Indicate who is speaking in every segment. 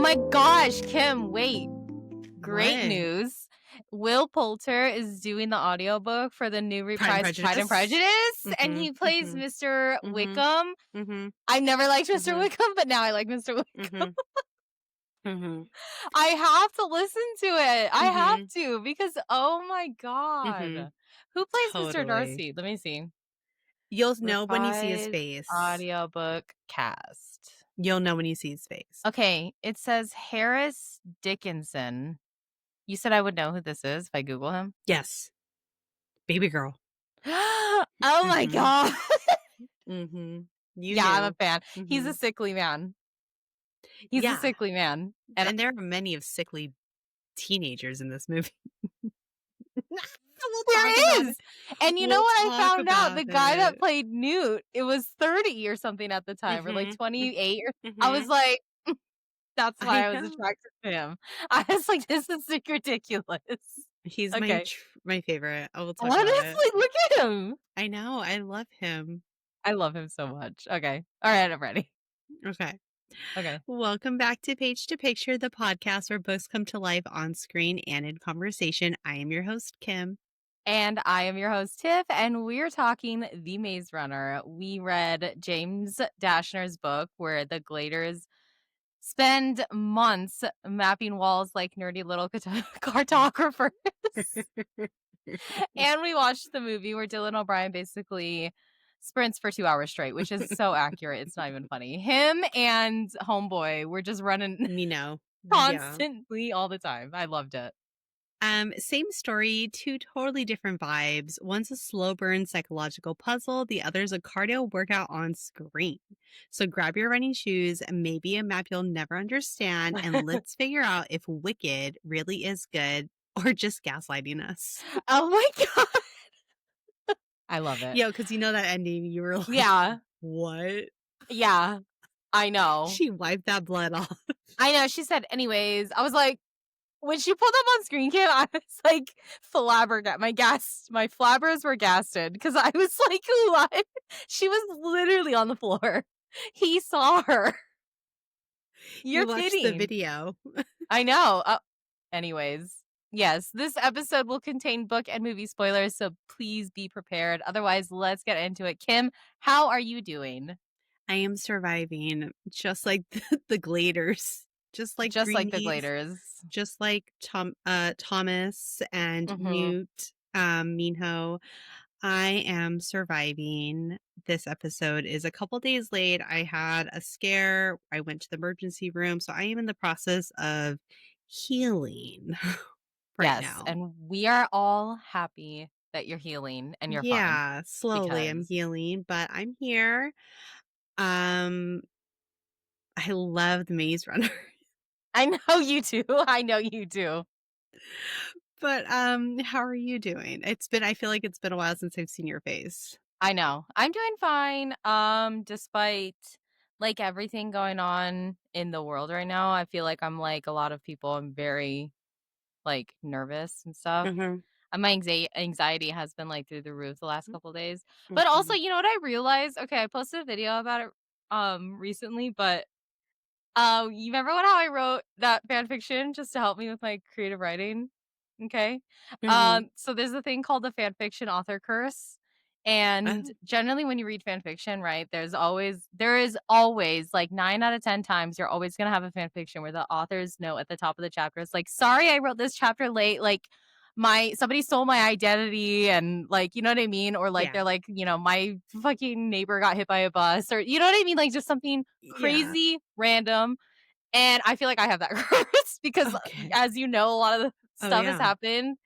Speaker 1: my gosh, Kim, wait. Great
Speaker 2: What?
Speaker 1: news. Will Poulter is doing the audiobook for the new
Speaker 2: Pride and
Speaker 1: reprised Pride and
Speaker 2: Prejudice?
Speaker 1: Prejudice, and he plays
Speaker 2: Mhm.
Speaker 1: Mr.
Speaker 2: Mhm.
Speaker 1: Wickham.
Speaker 2: Mhm.
Speaker 1: I never liked Mr.
Speaker 2: Mhm.
Speaker 1: Wickham, but now I like Mr. Wickham.
Speaker 2: Mhm. Mhm.
Speaker 1: I have to listen to it. I have
Speaker 2: Mhm.
Speaker 1: to because oh my
Speaker 2: Mhm.
Speaker 1: god. Who plays Mr.
Speaker 2: Totally.
Speaker 1: Darcy? Let me see.
Speaker 2: You'll know when you see his
Speaker 1: Reprised
Speaker 2: face.
Speaker 1: audiobook cast.
Speaker 2: You'll know when you see his face.
Speaker 1: Okay, it says Harris Dickinson. You said I would know who this is if I Google him?
Speaker 2: Yes. Baby girl.
Speaker 1: Oh my
Speaker 2: Mhm.
Speaker 1: god.
Speaker 2: Mhm. You
Speaker 1: Yeah, I'm a
Speaker 2: knew.
Speaker 1: fan. He's a
Speaker 2: Mhm.
Speaker 1: sickly man. He's a
Speaker 2: Yeah.
Speaker 1: sickly man. And
Speaker 2: And there are many of sickly teenagers in this movie. We'll talk
Speaker 1: there
Speaker 2: about
Speaker 1: is.
Speaker 2: it.
Speaker 1: And you know
Speaker 2: We'll
Speaker 1: what I
Speaker 2: talk
Speaker 1: found out?
Speaker 2: about
Speaker 1: The guy that
Speaker 2: it.
Speaker 1: played Newt, it was 30 or something at the time, or like
Speaker 2: Mhm.
Speaker 1: 28 or I was
Speaker 2: Mhm.
Speaker 1: like, that's why
Speaker 2: I
Speaker 1: I was
Speaker 2: know.
Speaker 1: attracted to him. I was like, this is like ridiculous.
Speaker 2: He's
Speaker 1: Okay.
Speaker 2: my favorite. I will talk about it.
Speaker 1: Honestly, look at him.
Speaker 2: I know. I love him.
Speaker 1: I love him so much. Okay. All right, I'm ready.
Speaker 2: Okay.
Speaker 1: Okay.
Speaker 2: Welcome back to Page to Picture, the podcast where books come to life on screen and in conversation. I am your host, Kim.
Speaker 1: And I am your host, Tiff, and we're talking The Maze Runner. We read James Dashner's book where the Gladers spend months mapping walls like nerdy little cartographers. And we watched the movie where Dylan O'Brien basically sprints for 2 hours straight, which is so accurate. It's not even funny. Him and Homeboy were just running
Speaker 2: You know, yeah.
Speaker 1: constantly all the time. I loved it.
Speaker 2: Same story, two totally different vibes. One's a slow burn psychological puzzle, the other's a cardio workout on screen. So grab your running shoes, maybe a map you'll never understand, and let's figure out if Wicked really is good or just gaslighting us.
Speaker 1: Oh my god. I love it.
Speaker 2: Yo, because you know that ending, you were like,
Speaker 1: Yeah.
Speaker 2: what?
Speaker 1: Yeah. I know.
Speaker 2: She wiped that blood off.
Speaker 1: I know. She said, anyways, I was like, when she pulled up on screen cam, I was like flabbergasted. My flabbers were gasted because I was like, what? She was literally on the floor. He saw her. You're
Speaker 2: You watched the
Speaker 1: kidding.
Speaker 2: video.
Speaker 1: I know. Anyways, yes, this episode will contain book and movie spoilers, so please be prepared. Otherwise, let's get into it. Kim, how are you doing?
Speaker 2: I am surviving just like the Gladers, just like
Speaker 1: Just like the
Speaker 2: Greenies,
Speaker 1: Gladers.
Speaker 2: just like Thomas and
Speaker 1: Mm-hmm.
Speaker 2: Newt, Minho. I am surviving. This episode is a couple days late. I had a scare. I went to the emergency room. So I am in the process of healing right
Speaker 1: Yes,
Speaker 2: now.
Speaker 1: and we are all happy that you're healing and you're fine
Speaker 2: Yeah, slowly I'm
Speaker 1: because
Speaker 2: healing, but I'm here. Um, I love the Maze Runner.
Speaker 1: I know you do. I know you do.
Speaker 2: But how are you doing? I feel like it's been a while since I've seen your face.
Speaker 1: I know. I'm doing fine. Despite like everything going on in the world right now, I feel like I'm like a lot of people. I'm very like nervous and stuff.
Speaker 2: Mhm.
Speaker 1: And my anxiety has been like through the roof the last couple days. But also,
Speaker 2: Mhm.
Speaker 1: you know what I realized? Okay, I posted a video about it recently, but you remember how I wrote that fan fiction just to help me with my creative writing? Okay.
Speaker 2: Mhm.
Speaker 1: So there's a thing called the fan fiction author curse. And
Speaker 2: Oh,
Speaker 1: generally when you read fan fiction, right, there is always like 9 out of 10 times you're always gonna have a fan fiction where the author's note at the top of the chapter is like, sorry, I wrote this chapter late, like somebody stole my identity and like you know what I mean? Or like
Speaker 2: yeah.
Speaker 1: they're like, my fucking neighbor got hit by a bus, or you know what I mean? Like just something
Speaker 2: Yeah.
Speaker 1: crazy random. And I feel like I have that curse because,
Speaker 2: Okay.
Speaker 1: as you know, a lot of the
Speaker 2: Oh,
Speaker 1: stuff has
Speaker 2: yeah.
Speaker 1: happened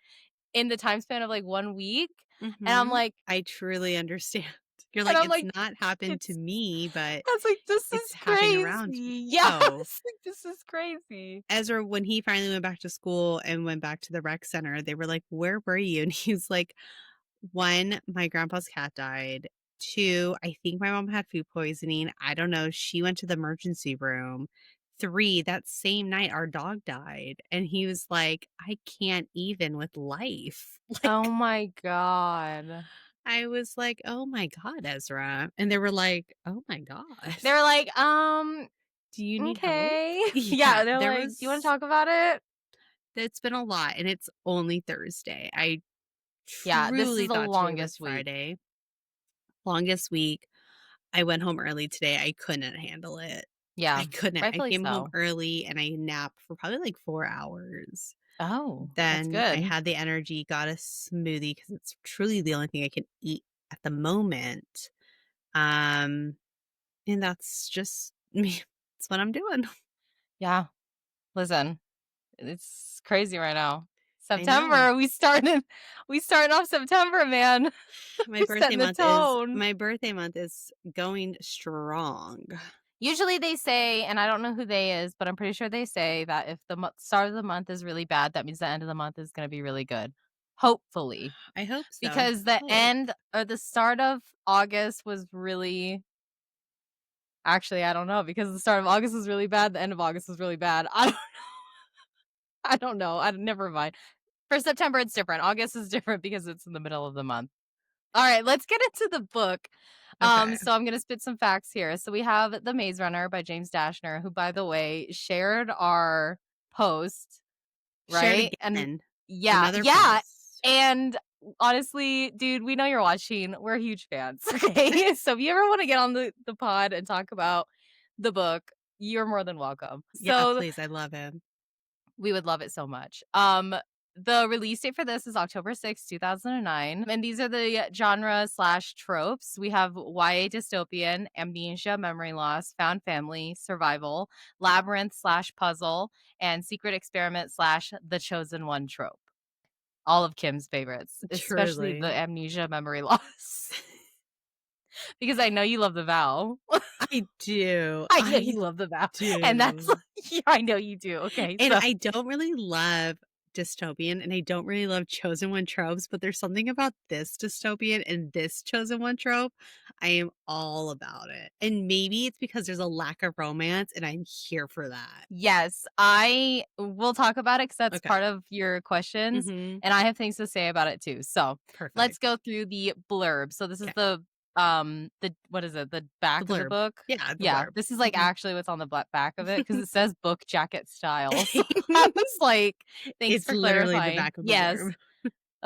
Speaker 1: in the time span of like 1 week. And I'm
Speaker 2: Mhm.
Speaker 1: like,
Speaker 2: I truly understand. You're
Speaker 1: and
Speaker 2: like,
Speaker 1: I'm
Speaker 2: "It's
Speaker 1: like,
Speaker 2: not happened to
Speaker 1: it's,
Speaker 2: me, but
Speaker 1: I was like, this
Speaker 2: it's
Speaker 1: is
Speaker 2: happening around me."
Speaker 1: crazy. Yes.
Speaker 2: Oh,
Speaker 1: Like, this is crazy.
Speaker 2: Ezra, when he finally went back to school and went back to the rec center, they were like, "Where were you?" And he's like, 1, my grandpa's cat died. 2, I think my mom had food poisoning. I don't know. She went to the emergency room. 3, that same night, our dog died. And he was like, I can't even with life.
Speaker 1: Oh
Speaker 2: Like,
Speaker 1: my God.
Speaker 2: I was like, oh my God, Ezra. And they were like, oh my God.
Speaker 1: They're like,
Speaker 2: Do you need help?
Speaker 1: Okay.
Speaker 2: Yeah,
Speaker 1: Yeah, they're
Speaker 2: there
Speaker 1: like, "Do you wanna
Speaker 2: was
Speaker 1: talk about it?"
Speaker 2: it's been a lot, and it's only Thursday. I
Speaker 1: Yeah, this is
Speaker 2: truly
Speaker 1: the
Speaker 2: thought today was
Speaker 1: longest week.
Speaker 2: Friday. Longest week. I went home early today. I couldn't handle it. I
Speaker 1: Yeah,
Speaker 2: couldn't. I
Speaker 1: rightfully
Speaker 2: came home
Speaker 1: so.
Speaker 2: early and I napped for probably like 4 hours.
Speaker 1: Oh, that's
Speaker 2: Then I
Speaker 1: good.
Speaker 2: had the energy, got a smoothie because it's truly the only thing I can eat at the moment. Um, and that's just me. That's what I'm doing.
Speaker 1: Yeah, listen, it's crazy right now.
Speaker 2: I know.
Speaker 1: September, we starting off September, man.
Speaker 2: My
Speaker 1: We're
Speaker 2: birthday
Speaker 1: setting the
Speaker 2: month is
Speaker 1: tone.
Speaker 2: my birthday month is going strong.
Speaker 1: Usually they say, and I don't know who they is, but I'm pretty sure they say that if the start of the month is really bad, that means the end of the month is gonna be really good. Hopefully.
Speaker 2: I hope so.
Speaker 1: Because the
Speaker 2: Hope.
Speaker 1: end or the start of August was really actually, I don't know, because the start of August was really bad, the end of August was really bad. I don't I don't know. I never mind. For September, it's different. August is different because it's in the middle of the month. All right, let's get into the book.
Speaker 2: Okay.
Speaker 1: So I'm gonna spit some facts here. So we have The Maze Runner by James Dashner, who, by the way, shared our post,
Speaker 2: Shared
Speaker 1: right? And
Speaker 2: again.
Speaker 1: yeah,
Speaker 2: Another
Speaker 1: yeah.
Speaker 2: post.
Speaker 1: And honestly, dude, we know you're watching. We're huge fans. Okay. So if you ever want to get on the pod and talk about the book, you're more than welcome.
Speaker 2: Yeah,
Speaker 1: So
Speaker 2: please. I love him.
Speaker 1: we would love it so much. The release date for this is October 2009. And these are the genre slash tropes. We have YA dystopian, amnesia, memory loss, found family, survival, labyrinth slash puzzle, and secret experiment slash the chosen one trope. All of Kim's favorites, especially the
Speaker 2: Truly.
Speaker 1: amnesia memory loss. Because I know you love the vow.
Speaker 2: I do.
Speaker 1: I know
Speaker 2: I
Speaker 1: you love the vow. And that's
Speaker 2: do.
Speaker 1: like, yeah, I know you do. Okay.
Speaker 2: And
Speaker 1: So
Speaker 2: I don't really love dystopian and I don't really love chosen one tropes, but there's something about this dystopian and this chosen one trope. I am all about it. And maybe it's because there's a lack of romance and I'm here for that.
Speaker 1: yes, I will talk about it because that's
Speaker 2: Okay.
Speaker 1: part of your questions,
Speaker 2: Mhm.
Speaker 1: and I have things to say about it too. So let's go
Speaker 2: Perfect.
Speaker 1: through the blurb. So this is
Speaker 2: Okay.
Speaker 1: the what is it? The
Speaker 2: The
Speaker 1: back of the
Speaker 2: blurb.
Speaker 1: book.
Speaker 2: Yeah, the
Speaker 1: Yeah,
Speaker 2: blurb.
Speaker 1: this is like
Speaker 2: Mhm.
Speaker 1: actually what's on the back of it because it says book jacket style. So I was like, thanks
Speaker 2: It's
Speaker 1: for
Speaker 2: literally the
Speaker 1: clarifying.
Speaker 2: back of the
Speaker 1: Yes.
Speaker 2: blurb.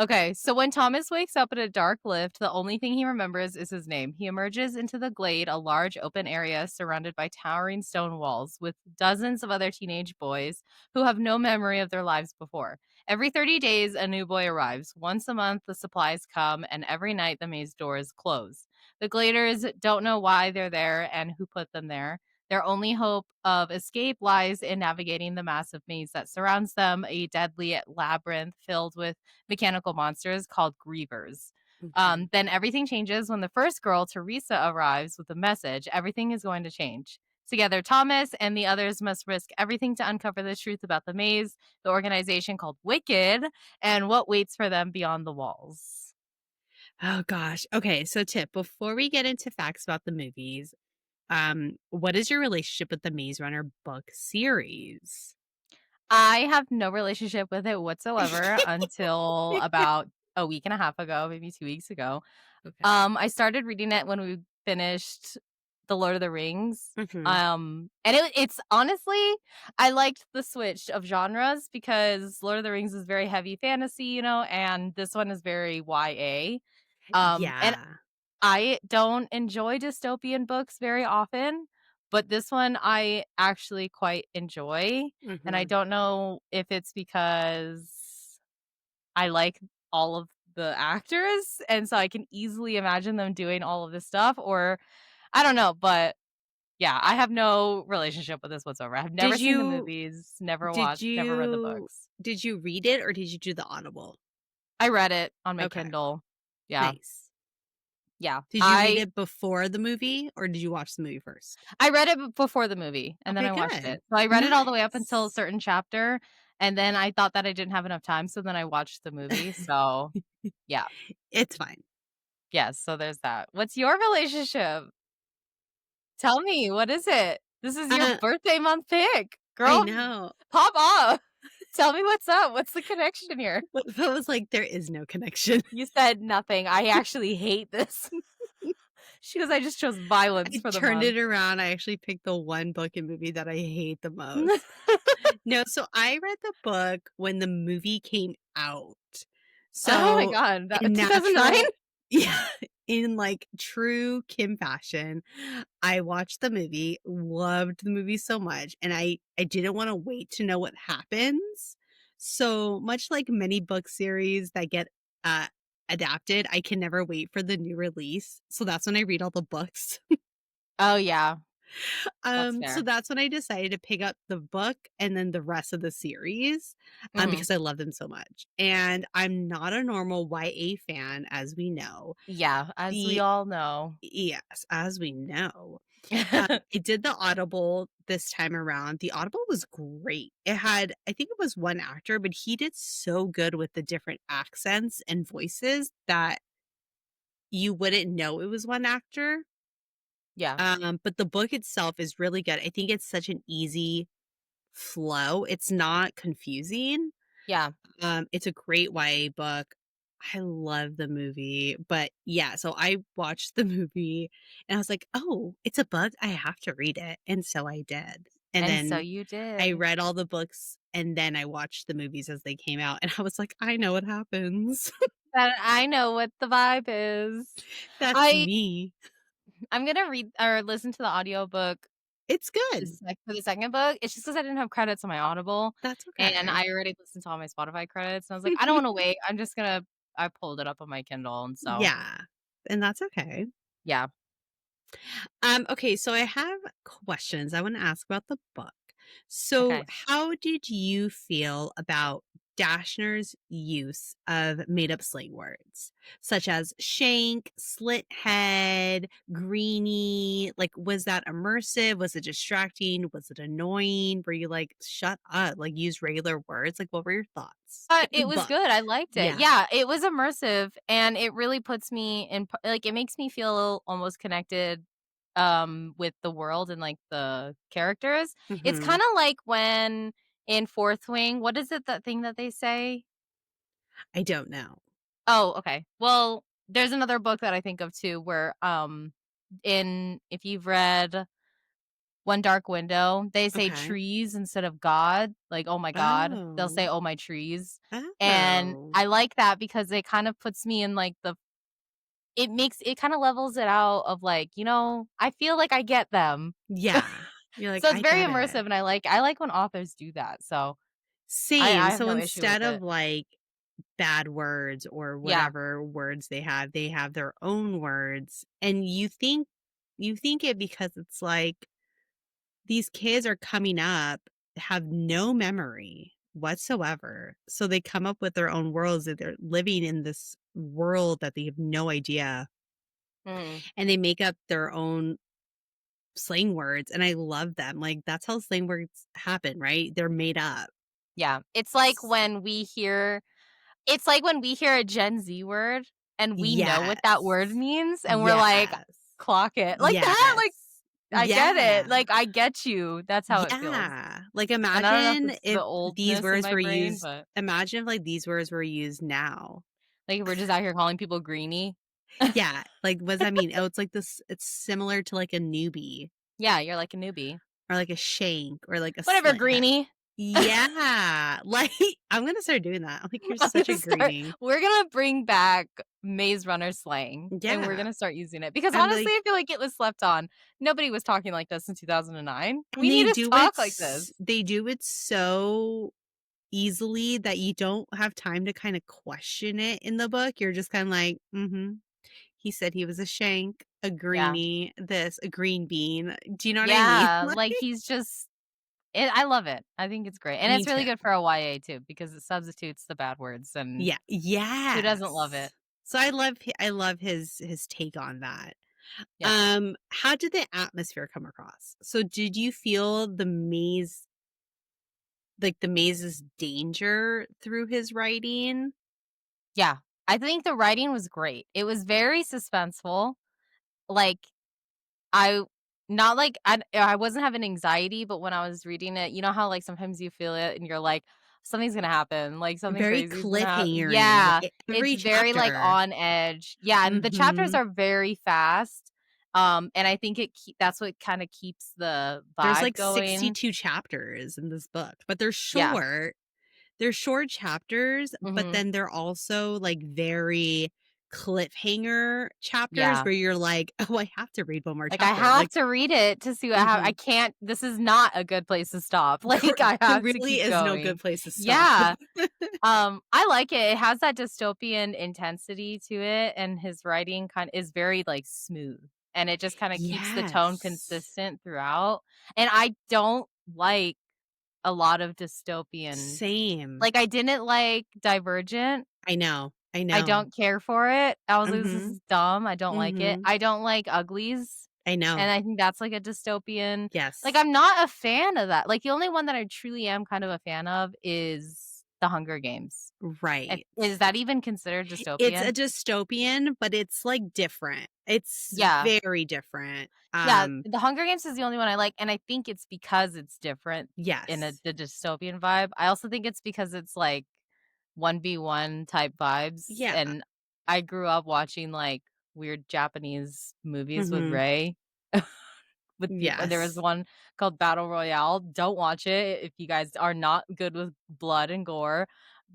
Speaker 1: Okay, so when Thomas wakes up in a dark lift, the only thing he remembers is his name. He emerges into the glade, a large open area surrounded by towering stone walls, with dozens of other teenage boys who have no memory of their lives before. Every 30 days, a new boy arrives. Once a month, the supplies come, and every night, the maze doors close. The gladers don't know why they're there and who put them there. Their only hope of escape lies in navigating the massive maze that surrounds them, a deadly labyrinth filled with mechanical monsters called grievers.
Speaker 2: Okay.
Speaker 1: Then everything changes when the first girl, Teresa, arrives with a message. Everything is going to change. Together, Thomas and the others must risk everything to uncover the truth about the maze, the organization called Wicked, and what waits for them beyond the walls.
Speaker 2: Oh gosh. Okay, so Tip, before we get into facts about the movies, what is your relationship with the Maze Runner book series?
Speaker 1: I have no relationship with it whatsoever until about a week and a half ago, maybe 2 weeks ago.
Speaker 2: Okay.
Speaker 1: I started reading it when we finished The Lord of the Rings.
Speaker 2: Mhm.
Speaker 1: And it's honestly, I liked the switch of genres because Lord of the Rings is very heavy fantasy, and this one is very YA. And
Speaker 2: Yeah.
Speaker 1: I don't enjoy dystopian books very often, but this one I actually quite enjoy. And I
Speaker 2: Mhm.
Speaker 1: don't know if it's because I like all of the actors, and so I can easily imagine them doing all of this stuff, or I don't know, but yeah, I have no relationship with this whatsoever. I've never
Speaker 2: Did
Speaker 1: seen the
Speaker 2: you
Speaker 1: movies, never
Speaker 2: did
Speaker 1: watched, never read the
Speaker 2: you
Speaker 1: books.
Speaker 2: did you read it or did you do the Audible?
Speaker 1: I read it on my
Speaker 2: Okay.
Speaker 1: Kindle. Yeah.
Speaker 2: Nice.
Speaker 1: Yeah.
Speaker 2: Did you read it before the movie or did you watch the movie first?
Speaker 1: I read it before the movie, and then
Speaker 2: Okay,
Speaker 1: I watched
Speaker 2: good.
Speaker 1: it. So I read it all the way up until a
Speaker 2: Nice.
Speaker 1: certain chapter, and then I thought that I didn't have enough time, so then I watched the movie. So, yeah.
Speaker 2: It's fine.
Speaker 1: Yes, so there's that. What's your relationship? Tell me, what is it? This is your
Speaker 2: Uh,
Speaker 1: birthday month pick.
Speaker 2: I
Speaker 1: Girl,
Speaker 2: know.
Speaker 1: pop off. Tell me what's up. What's the connection here?
Speaker 2: What if I was like, there is no connection?
Speaker 1: You said nothing. I actually hate this. She goes, "I just chose violence
Speaker 2: I
Speaker 1: for the
Speaker 2: turned
Speaker 1: month."
Speaker 2: it around. I actually picked the one book and movie that I hate the most. No, so I read the book when the movie came out.
Speaker 1: Oh my
Speaker 2: So,
Speaker 1: god, that
Speaker 2: in
Speaker 1: 2009?
Speaker 2: natural yeah, in, like, true Kim fashion, I watched the movie, loved the movie so much, and I didn't wanna wait to know what happens. So, much like many book series that get, uh, adapted, I can never wait for the new release, so that's when I read all the books.
Speaker 1: Oh, yeah, that's
Speaker 2: So
Speaker 1: fair.
Speaker 2: that's when I decided to pick up the book and then the rest of the series,
Speaker 1: Mhm.
Speaker 2: because I love them so much. And I'm not a normal YA fan, as we know.
Speaker 1: Yeah, as we
Speaker 2: The
Speaker 1: all know.
Speaker 2: Yes, as we know. I did the Audible this time around. The Audible was great. It had, I think it was one actor, but he did so good with the different accents and voices that you wouldn't know it was one actor.
Speaker 1: Yeah,
Speaker 2: But the book itself is really good. I think it's such an easy flow. It's not confusing.
Speaker 1: yeah,
Speaker 2: It's a great YA book. I love the movie, but yeah, so I watched the movie and I was like, "Oh, it's a book. I have to read it." And so I did. And
Speaker 1: and so
Speaker 2: then
Speaker 1: you
Speaker 2: I
Speaker 1: did.
Speaker 2: read all the books and then I watched the movies as they came out and I was like, "I know what happens."
Speaker 1: But I know what the vibe is.
Speaker 2: That's
Speaker 1: I
Speaker 2: me.
Speaker 1: I'm gonna read or listen to the audiobook
Speaker 2: It's good.
Speaker 1: for the second book. It's just because I didn't have credits on my Audible,
Speaker 2: That's
Speaker 1: and
Speaker 2: okay.
Speaker 1: I already listened to all my Spotify credits, and I was like, "I don't wanna wait, I'm just gonna" I pulled it up on my Kindle, and so
Speaker 2: Yeah. And that's okay.
Speaker 1: yeah,
Speaker 2: Okay, so I have questions I want to ask about the book. So,
Speaker 1: okay.
Speaker 2: how did you feel about Dashner's use of made up slang words such as shank, slit head, greenie? Like, was that immersive? Was it distracting? Was it annoying? Were you like, shut up, like, use regular words? Like, what were your thoughts in
Speaker 1: But
Speaker 2: the
Speaker 1: it was
Speaker 2: book?
Speaker 1: good, I liked it.
Speaker 2: Yeah.
Speaker 1: Yeah, it was immersive, and it really puts me in p like, it makes me feel almost connected, with the world and, like, the characters. It's
Speaker 2: Hmm.
Speaker 1: kinda like when in Fourth Wing what is it, that thing that they say?
Speaker 2: I don't know.
Speaker 1: Oh, okay. Well, there's another book that I think of too where, in if you've read One Dark Window, they say
Speaker 2: Okay.
Speaker 1: trees instead of God, like, "Oh my god." They'll
Speaker 2: Oh.
Speaker 1: say, "Oh, my trees." And
Speaker 2: Oh.
Speaker 1: I like that because it kind of puts me in, like, the it makes it kinda levels it out of, like, I feel like I get them.
Speaker 2: Yeah. You're like,
Speaker 1: So it's
Speaker 2: I
Speaker 1: very
Speaker 2: get
Speaker 1: immersive,
Speaker 2: it.
Speaker 1: and I like when authors do that, so
Speaker 2: Same.
Speaker 1: I have
Speaker 2: So
Speaker 1: no issue with
Speaker 2: instead of
Speaker 1: it.
Speaker 2: like bad words or
Speaker 1: Yeah.
Speaker 2: whatever words they have their own words. And you think it because it's like these kids are coming up, have no memory whatsoever. So they come up with their own worlds that they're living in this world that they have no idea.
Speaker 1: Mhm.
Speaker 2: And they make up their own slang words. And I love them. Like that's how slang words happen, right? They're made up.
Speaker 1: Yeah. It's like when we hear a Gen Z word and we know what that word
Speaker 2: Yes.
Speaker 1: means and we're like,
Speaker 2: Yes.
Speaker 1: "Clock it." Like that,
Speaker 2: Yes.
Speaker 1: like, I get it.
Speaker 2: Yeah.
Speaker 1: Like, I get you. That's how it feels.
Speaker 2: Yeah. Like,
Speaker 1: And I don't know if
Speaker 2: imagine
Speaker 1: it's the
Speaker 2: if these
Speaker 1: oldness in
Speaker 2: words
Speaker 1: my
Speaker 2: were
Speaker 1: brain,
Speaker 2: used
Speaker 1: but,
Speaker 2: imagine if, like, these words were used now.
Speaker 1: like, we're just out here calling people greenie.
Speaker 2: Yeah. Like, what does that mean? Oh, it's like this it's similar to, like, a newbie
Speaker 1: Yeah, you're like a newbie.
Speaker 2: or, like, a shank or, like, a
Speaker 1: Whatever,
Speaker 2: slit head.
Speaker 1: greenie.
Speaker 2: Yeah. Like, I'm gonna start doing that. I'm like, "You're
Speaker 1: I'm
Speaker 2: such a
Speaker 1: gonna start
Speaker 2: greenie."
Speaker 1: we're gonna bring back Maze Runner slang, and we're
Speaker 2: Yeah.
Speaker 1: gonna start using it because
Speaker 2: I'm
Speaker 1: honestly,
Speaker 2: like
Speaker 1: I feel like it was slept on. Nobody was talking like this in 2009.
Speaker 2: and
Speaker 1: We need to talk like this.
Speaker 2: they do it so easily that you don't have time to kinda question it in the book. You're just kinda like, "Mhm. He said he was a shank, a
Speaker 1: Yeah.
Speaker 2: greenie, this, a green bean." Do you know what I mean?
Speaker 1: Yeah,
Speaker 2: Like
Speaker 1: like, he's just I love it. I think it's great, and
Speaker 2: me
Speaker 1: it's really
Speaker 2: too.
Speaker 1: good for a YA too because it substitutes the bad words, and
Speaker 2: Yeah.
Speaker 1: who doesn't love
Speaker 2: Yes.
Speaker 1: it?
Speaker 2: So I love his take on that.
Speaker 1: Yeah.
Speaker 2: How did the atmosphere come across? So did you feel the maze's danger through his writing?
Speaker 1: Yeah. I think the writing was great. It was very suspenseful, like, I not like I wasn't having anxiety, but when I was reading it, you know how, like, sometimes you feel it and you're like, "Something's gonna happen, like, something
Speaker 2: Very
Speaker 1: crazy is gonna happen."
Speaker 2: cliffhangery,
Speaker 1: Yeah,
Speaker 2: like,
Speaker 1: it's
Speaker 2: every
Speaker 1: very, like,
Speaker 2: chapter.
Speaker 1: on edge. Yeah, and the chapters
Speaker 2: Mhm.
Speaker 1: are very fast, And I think that's what kinda keeps the
Speaker 2: There's,
Speaker 1: vibe
Speaker 2: like,
Speaker 1: going.
Speaker 2: 62 chapters in this book, but they're
Speaker 1: Yeah.
Speaker 2: short. They're short chapters, but
Speaker 1: Mhm.
Speaker 2: then they're also, like, very cliffhanger chapters
Speaker 1: Yeah.
Speaker 2: where you're like, "Oh, I have to read one more
Speaker 1: Like, I
Speaker 2: chapter."
Speaker 1: have
Speaker 2: Like
Speaker 1: to read it to see what I
Speaker 2: mhm.
Speaker 1: can't this is not a good place to stop. Like, I
Speaker 2: There
Speaker 1: have to
Speaker 2: really
Speaker 1: keep
Speaker 2: is no good
Speaker 1: going.
Speaker 2: place to stop.
Speaker 1: Yeah. I like it. It has that dystopian intensity to it, and his writing is very, like, smooth, and it just kinda keeps the tone
Speaker 2: Yes.
Speaker 1: consistent throughout, and I don't like a lot of dystopian
Speaker 2: Same.
Speaker 1: like, I didn't like Divergent.
Speaker 2: I know, I
Speaker 1: I
Speaker 2: know.
Speaker 1: don't care for it. I was like, "This
Speaker 2: Mhm,
Speaker 1: is dumb. I don't like it."
Speaker 2: mhm.
Speaker 1: I don't like Uglies,
Speaker 2: I know.
Speaker 1: and I think that's, like, a dystopian like,
Speaker 2: Yes.
Speaker 1: I'm not a fan of that. Like, the only one that I truly am kind of a fan of is The Hunger Games.
Speaker 2: Right.
Speaker 1: Is that even considered
Speaker 2: It's a
Speaker 1: dystopian?
Speaker 2: dystopian, but it's, like, different. It's
Speaker 1: Yeah.
Speaker 2: very different.
Speaker 1: Yeah, The Hunger Games is the only one I like, and I think it's because it's different in
Speaker 2: Yes.
Speaker 1: the dystopian vibe. I also think it's because it's, like, 1v1 type vibes,
Speaker 2: Yeah.
Speaker 1: and I grew up watching, like, weird Japanese movies with
Speaker 2: Mhm.
Speaker 1: Rey, with people and there was
Speaker 2: Yes.
Speaker 1: one called Battle Royale. Don't watch it if you guys are not good with blood and gore,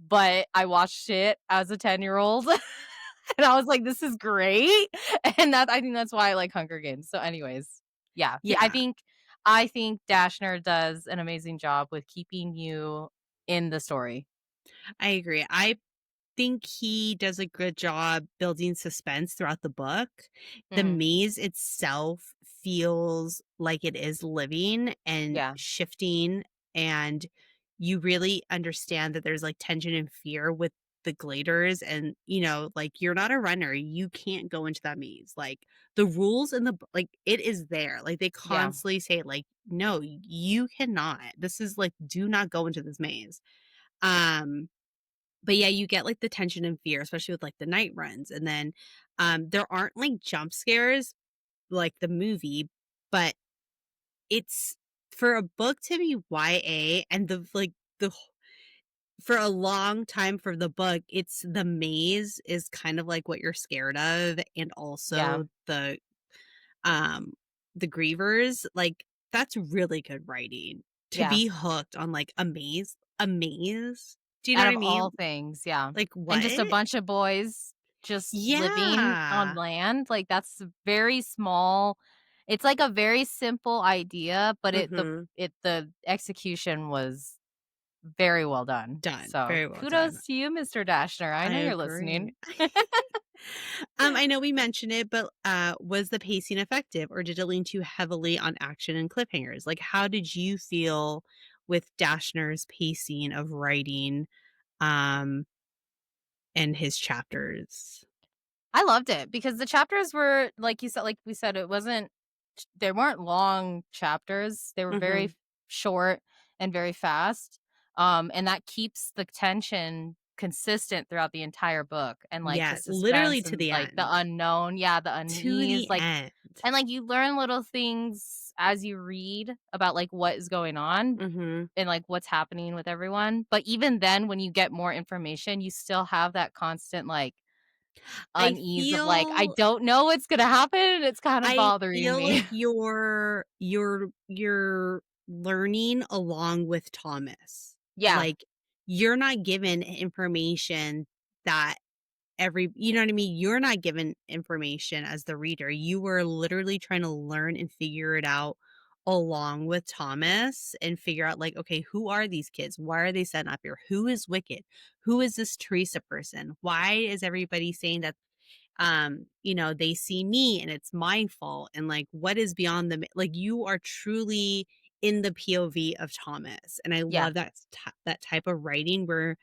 Speaker 1: but I watched it as a 10-year-old, and I was like, "This is great," and I think that's why I like Hunger Games. So anyways, yeah,
Speaker 2: Yeah,
Speaker 1: I think Dashner does an amazing job with keeping you in the story.
Speaker 2: I agree. I think he does a good job building suspense throughout the book. The
Speaker 1: Mhm.
Speaker 2: maze itself feels like it is living and
Speaker 1: Yeah,
Speaker 2: shifting, and you really understand that there's like tension and fear with the gladers. And like, you're not a runner, you can't go into that maze. Like, the rules in like, it is there. Like, they
Speaker 1: yeah,
Speaker 2: constantly say, like, no, you cannot, this is like, do not go into this maze. um but yeah, you get, like, the tension and fear, especially with, like, the night runs, and then, there aren't, like, jump scares like the movie, but it's for a book to be YA and the wh for a long time for the book, it's the maze is kind of like what you're scared of, and
Speaker 1: yeah,
Speaker 2: also um, the grievers, like, that's really good writing to
Speaker 1: yeah.
Speaker 2: be hooked on, like, a maze? Do you know
Speaker 1: Out
Speaker 2: what I
Speaker 1: of all
Speaker 2: mean?
Speaker 1: things, yeah.
Speaker 2: Like,
Speaker 1: And just a
Speaker 2: what?
Speaker 1: bunch of boys just living on
Speaker 2: Yeah.
Speaker 1: land, like, that's very small. It's like a very simple idea, but
Speaker 2: Mhm.
Speaker 1: the execution was very well done.
Speaker 2: Done.
Speaker 1: So,
Speaker 2: Very well done.
Speaker 1: kudos to you, Mr. Dashner. I
Speaker 2: I
Speaker 1: know you're
Speaker 2: agree.
Speaker 1: listening.
Speaker 2: I know we mentioned it, but, was the pacing effective, or did it lean too heavily on action and cliffhangers? Like, how did you feel with Dashner's pacing of writing, um, and his chapters?
Speaker 1: I loved it because the chapters were like we said, it wasn't they weren't long chapters. They were very
Speaker 2: Mhm.
Speaker 1: short and very fast. And that keeps the tension consistent throughout the entire book and like the
Speaker 2: Yes, literally
Speaker 1: suspense
Speaker 2: to
Speaker 1: and
Speaker 2: the
Speaker 1: like the
Speaker 2: end.
Speaker 1: unknown. Yeah, the
Speaker 2: To
Speaker 1: unease.
Speaker 2: the
Speaker 1: Like
Speaker 2: end.
Speaker 1: and like you learn little things as you read about like what is going on
Speaker 2: Mhm.
Speaker 1: and like what's happening with everyone. But even then when you get more information, you still have that constant like
Speaker 2: I
Speaker 1: unease of, like, I
Speaker 2: feel
Speaker 1: don't know what's gonna happen, and it's kinda
Speaker 2: I
Speaker 1: bothering
Speaker 2: feel
Speaker 1: me.
Speaker 2: like you're learning along with Thomas.
Speaker 1: Yeah,
Speaker 2: Like, you're not given information that you know what I mean? You're not given information as the reader. You were literally trying to learn and figure it out along with Thomas and figure out, like, okay, who are these kids? Why are they setting up here? Who is Wicked? Who is this Teresa person? Why is everybody saying that they see me and it's my fault, and like, what is beyond them? Like, you are truly in the POV of Thomas, and I
Speaker 1: yeah,
Speaker 2: love that type of writing where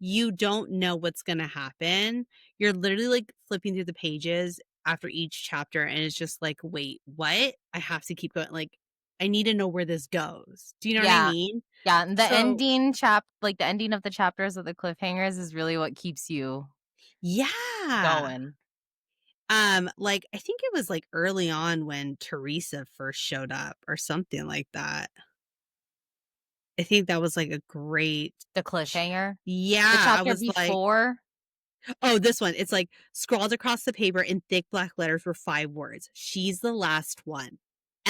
Speaker 2: you don't know what's going to happen. You're literally like flipping through the pages after each chapter, and it's just like, wait, what? I have to keep going. Like, I need to know where this goes. Do you know what I
Speaker 1: yeah,
Speaker 2: mean?
Speaker 1: yeah, and the
Speaker 2: So
Speaker 1: ending the ending of the chapters with the cliffhangers is really what keeps you
Speaker 2: yeah.
Speaker 1: going.
Speaker 2: Like, I think it was like early on when Teresa first showed up or something like that. I think that was like a great
Speaker 1: The
Speaker 2: ch
Speaker 1: cliffhanger? The
Speaker 2: yeah, I
Speaker 1: chapter
Speaker 2: was like,
Speaker 1: before?
Speaker 2: Oh, this one, it's, like, scrawled across the paper in thick black letters were 5 words. "She's the last one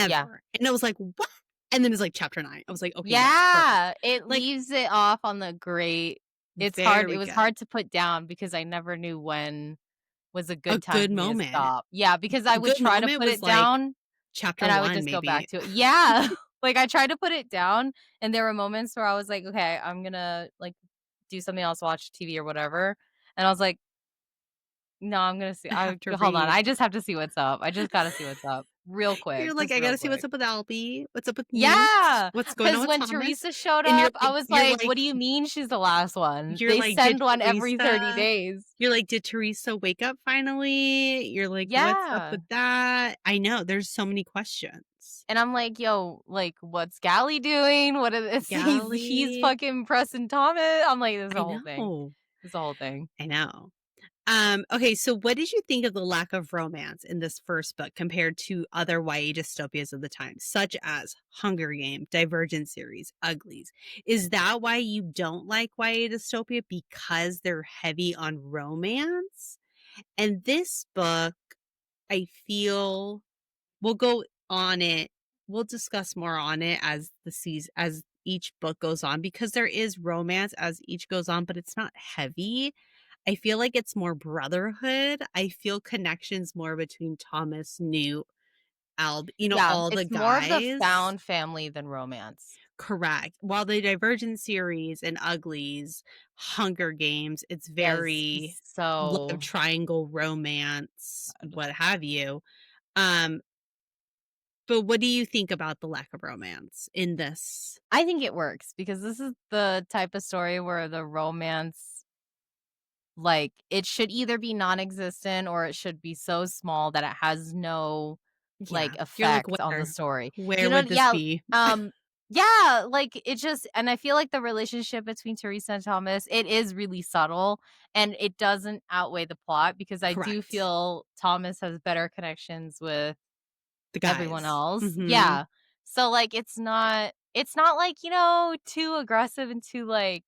Speaker 1: Yeah.
Speaker 2: ever." And I was like, "What?" And then it's, like, chapter 9. I was like, "Okay, yes, perfect."
Speaker 1: Yeah, it
Speaker 2: Like,
Speaker 1: leaves it off on the great it
Speaker 2: very
Speaker 1: was
Speaker 2: good.
Speaker 1: hard to put down because I never knew when was a
Speaker 2: A
Speaker 1: good time
Speaker 2: good
Speaker 1: for me to
Speaker 2: moment.
Speaker 1: stop. Yeah, because I
Speaker 2: A
Speaker 1: would
Speaker 2: good
Speaker 1: try to
Speaker 2: moment
Speaker 1: put
Speaker 2: was,
Speaker 1: it
Speaker 2: like,
Speaker 1: down
Speaker 2: chapter
Speaker 1: and I would
Speaker 2: 1
Speaker 1: just go back
Speaker 2: maybe.
Speaker 1: to it. Yeah. Like, I tried to put it down, and there were moments where I was like, "Okay, I'm gonna, like, do something else, watch TV or whatever," and I was like, "No, I'm gonna see
Speaker 2: I have to
Speaker 1: hold on,
Speaker 2: read.
Speaker 1: I just have to see what's up. I just gotta see what's up real quick,
Speaker 2: You're like,
Speaker 1: just
Speaker 2: "I
Speaker 1: real
Speaker 2: gotta see what's
Speaker 1: quick."
Speaker 2: up with Albie, what's up with Newt,
Speaker 1: Yeah,
Speaker 2: what's going on
Speaker 1: because
Speaker 2: with
Speaker 1: when
Speaker 2: Thomas?"
Speaker 1: Teresa showed
Speaker 2: And
Speaker 1: up, I was
Speaker 2: you're
Speaker 1: like,
Speaker 2: like
Speaker 1: "What do you mean she's the last one?
Speaker 2: you're
Speaker 1: They
Speaker 2: like, "Did
Speaker 1: send one every 30
Speaker 2: Teresa"
Speaker 1: days."
Speaker 2: you're like, "Did Teresa wake up finally?" You're like, "What's up
Speaker 1: Yeah,
Speaker 2: with that?" I know, there's so many questions.
Speaker 1: and I'm like, "Yo, like, what's Gally doing? What is he's
Speaker 2: Gally
Speaker 1: fucking pressing Thomas." I'm like, "There's a
Speaker 2: I
Speaker 1: whole thing.
Speaker 2: know,
Speaker 1: There's a whole thing."
Speaker 2: I know. Okay, so what did you think of the lack of romance in this first book compared to other YA dystopias of the time, such as Hunger Game, Divergent series, Uglies? Is that why you don't like YA dystopia because they're heavy on romance? And this book, I feel we'll go on it. We'll discuss more on it as the season as each book goes on because there is romance as each goes on, but it's not heavy. I feel like it's more brotherhood. I feel connections more between Thomas, Newt,
Speaker 1: Yeah,
Speaker 2: all the
Speaker 1: it's more of the
Speaker 2: guys.
Speaker 1: found family than romance.
Speaker 2: Correct. While the Divergent series and Uglies, Hunger Games, it's very
Speaker 1: Is
Speaker 2: love
Speaker 1: so
Speaker 2: triangle romance,
Speaker 1: bad.
Speaker 2: what have you. Um, but what do you think about the lack of romance in this?
Speaker 1: I think it works because this is the type of story where the romance, like, it should either be non-existent or it should be so small that it has no,
Speaker 2: Yeah.
Speaker 1: like,
Speaker 2: You're like,
Speaker 1: effect on the story.
Speaker 2: where
Speaker 1: You know
Speaker 2: would this
Speaker 1: yeah,
Speaker 2: be?
Speaker 1: um, yeah, like, it just and I feel like the relationship between Teresa and Thomas, it is really subtle, and it doesn't outweigh the plot because I do
Speaker 2: Correct.
Speaker 1: feel Thomas has better connections with
Speaker 2: The
Speaker 1: everyone
Speaker 2: guys.
Speaker 1: else.
Speaker 2: Mhm.
Speaker 1: Yeah. So, like, it's not, like, too aggressive and too, like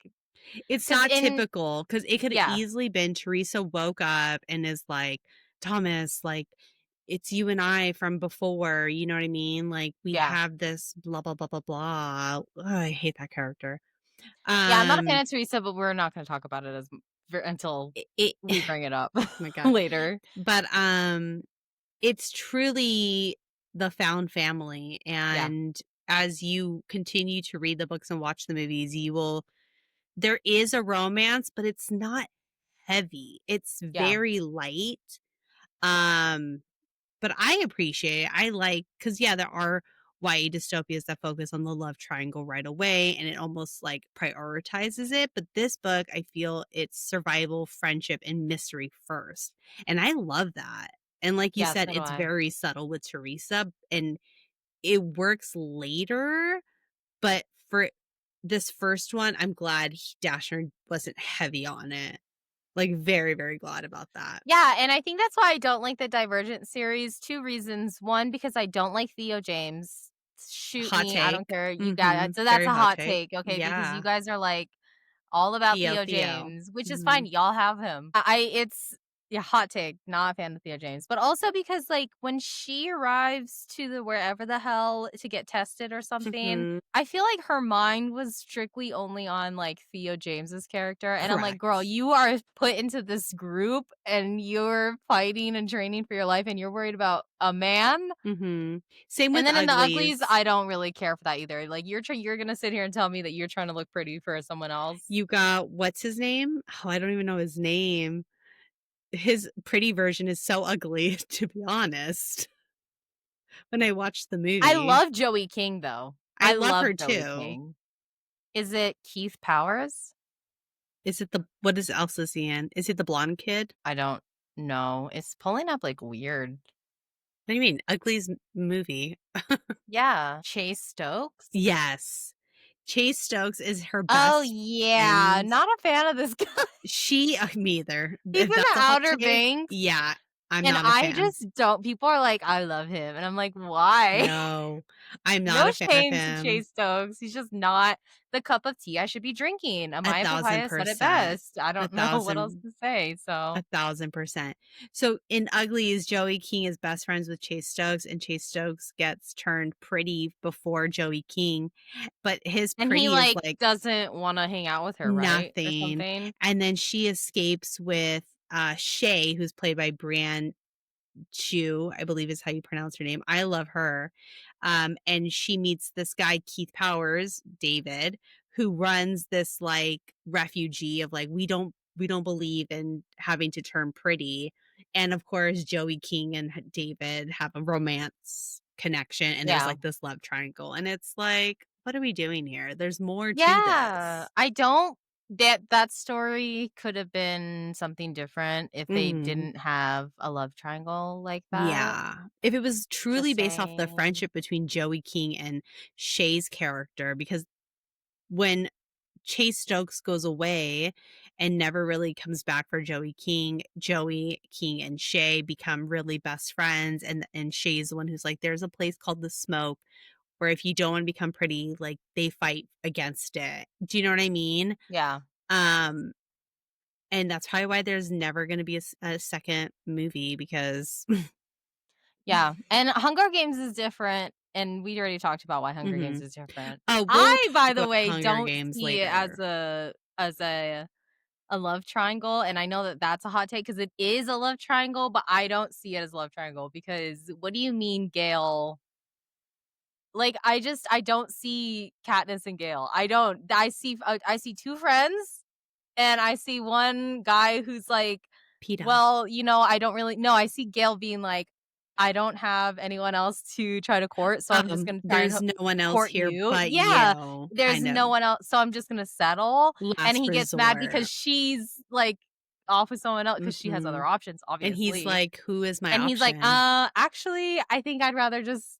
Speaker 2: It's
Speaker 1: 'cause
Speaker 2: not
Speaker 1: in
Speaker 2: typical because it could have
Speaker 1: yeah,
Speaker 2: easily been Teresa woke up and is like, "Thomas, like, it's you and I from before," you know what I mean? Like, "We
Speaker 1: yeah.
Speaker 2: have this blah, blah, blah, blah, blah." Ugh, I hate that character.
Speaker 1: Yeah, I'm not a fan
Speaker 2: Um,
Speaker 1: of Teresa, but we're not gonna talk about it as until
Speaker 2: it
Speaker 1: we bring it up
Speaker 2: oh my god.
Speaker 1: later.
Speaker 2: But, it's truly the found family,
Speaker 1: Yeah,
Speaker 2: and as you continue to read the books and watch the movies, you will there is a romance, but it's not heavy. It's
Speaker 1: yeah,
Speaker 2: very light. Um, but I appreciate it. I like because yeah, there are YA dystopias that focus on the love triangle right away and it almost like prioritizes it. But this book, I feel it's survival, friendship, and mystery first. And I love that. And like you
Speaker 1: yeah,
Speaker 2: said,
Speaker 1: so do
Speaker 2: it's
Speaker 1: I.
Speaker 2: very subtle with Teresa and it works later. But for this first one, I'm glad Dashner wasn't heavy on it. Like, very, very glad about that.
Speaker 1: Yeah, and I think that's why I don't like the Divergent series. 2 reasons. 1, because I don't like Theo James. Shoot
Speaker 2: Hot
Speaker 1: me, I don't
Speaker 2: take.
Speaker 1: care. You got
Speaker 2: Mhm.
Speaker 1: so that's
Speaker 2: Very
Speaker 1: a
Speaker 2: hot
Speaker 1: hot
Speaker 2: take.
Speaker 1: take, okay, because you
Speaker 2: Yeah.
Speaker 1: guys are, like, all about
Speaker 2: Theo,
Speaker 1: Theo
Speaker 2: Theo.
Speaker 1: James, which is fine,
Speaker 2: Mhm.
Speaker 1: y'all have him. It's yeah, hot take, not a fan of Theo James, but also because, like, when she arrives to the wherever the hell to get tested or something,
Speaker 2: Mhm.
Speaker 1: I feel like her mind was strictly only on, like, Theo James's character, and I'm like, "Girl,
Speaker 2: Correct.
Speaker 1: you are put into this group, and you're fighting and training for your life, and you're worried about a man?"
Speaker 2: Mhm. Same
Speaker 1: And
Speaker 2: with
Speaker 1: then in the Uglies,
Speaker 2: Uglies.
Speaker 1: I don't really care for that either, like, you're gonna sit here and tell me that you're trying to look pretty for someone else?
Speaker 2: You got what's his name? Oh, I don't even know his name. His pretty version is so ugly, to be honest, when I watched the
Speaker 1: I
Speaker 2: movie.
Speaker 1: love Joey King, though.
Speaker 2: I
Speaker 1: I
Speaker 2: love
Speaker 1: love
Speaker 2: her
Speaker 1: Joey
Speaker 2: too.
Speaker 1: King. Is it Keith Powers?
Speaker 2: Is it the what is Elsa in? Is it the blonde kid?
Speaker 1: I don't know. It's pulling up, like, weird.
Speaker 2: What do you mean? Uglies movie.
Speaker 1: Yeah. Chase Stokes?
Speaker 2: Yes. Chase Stokes is her
Speaker 1: Oh,
Speaker 2: best
Speaker 1: yeah.
Speaker 2: friend.
Speaker 1: Not a fan of this guy.
Speaker 2: Me either.
Speaker 1: He's in
Speaker 2: If
Speaker 1: the
Speaker 2: that's a hot
Speaker 1: Outer
Speaker 2: take,
Speaker 1: Banks.
Speaker 2: yeah, I'm
Speaker 1: And
Speaker 2: not a
Speaker 1: I
Speaker 2: fan.
Speaker 1: just don't people are like, "I love him," and I'm like, "Why?"
Speaker 2: No, I'm not
Speaker 1: No
Speaker 2: a fan of
Speaker 1: shame to
Speaker 2: him.
Speaker 1: Chase Stokes, he's just not the cup of tea I should be drinking. Amaya Papaya said it
Speaker 2: 1,000%.
Speaker 1: best. I
Speaker 2: A
Speaker 1: don't know what else
Speaker 2: thousand
Speaker 1: to say, so
Speaker 2: 1,000%. So in Uglies, Joey King is best friends with Chase Stokes, and Chase Stokes gets turned pretty before Joey King, but his
Speaker 1: and he,
Speaker 2: pretty is
Speaker 1: like,
Speaker 2: like
Speaker 1: doesn't wanna hang out with her, right? Or
Speaker 2: nothing.
Speaker 1: something?
Speaker 2: And then she escapes with Shay, who's played by Brienne Chu, I believe is how you pronounce her name. I love her. And she meets this guy, Keith Powers, David, who runs this like refugee of like, we don't believe in having to turn pretty. And of course, Joey King and David have a romance connection, and there's
Speaker 1: Yeah.
Speaker 2: like this love triangle. And it's like, what are we doing here? There's more to
Speaker 1: Yeah,
Speaker 2: this.
Speaker 1: I don't that story could have been something different if they
Speaker 2: Mhm.
Speaker 1: didn't have a love triangle like that.
Speaker 2: Yeah. If it was truly
Speaker 1: Just
Speaker 2: based off the
Speaker 1: saying.
Speaker 2: friendship between Joey King and Shay's character, because when Chase Stokes goes away and never really comes back for Joey King and Shay become really best friends, and Shay's the one who's like, there's a place called The Smoke where if you don't want to become pretty, like they fight against it. Do you know what I mean?
Speaker 1: Yeah.
Speaker 2: Um, and that's probably why there's never going to be a second movie because
Speaker 1: Yeah, and Hunger Games is different, and we already talked about why Hunger Games
Speaker 2: Mhm.
Speaker 1: is different.
Speaker 2: Oh, we'll
Speaker 1: I,
Speaker 2: talk
Speaker 1: by the
Speaker 2: about
Speaker 1: way,
Speaker 2: Hunger
Speaker 1: don't
Speaker 2: Games
Speaker 1: see it as
Speaker 2: later.
Speaker 1: a love triangle, and I know that that's a hot take because it is a love triangle, but I don't see it as a love triangle because what do you mean, Gale? Like, I don't see Katniss and Gale. I don't. I see 2 friends, and I see one guy who's like,
Speaker 2: Peeta.
Speaker 1: "Well, I don't really." No, I see Gale being like, "I don't have anyone else to try to court, so I'm just gonna try and
Speaker 2: There's no one else
Speaker 1: court
Speaker 2: here
Speaker 1: you."
Speaker 2: but
Speaker 1: Yeah,
Speaker 2: you,
Speaker 1: there's
Speaker 2: kind of.
Speaker 1: no one else, so I'm just gonna settle, and
Speaker 2: Last
Speaker 1: he gets mad
Speaker 2: resort.
Speaker 1: because she's, like, off with someone else because she has other
Speaker 2: Mhm.
Speaker 1: options,
Speaker 2: And he's
Speaker 1: obviously,
Speaker 2: like, "Who is my
Speaker 1: and he's like,
Speaker 2: option?"
Speaker 1: actually, I think I'd rather just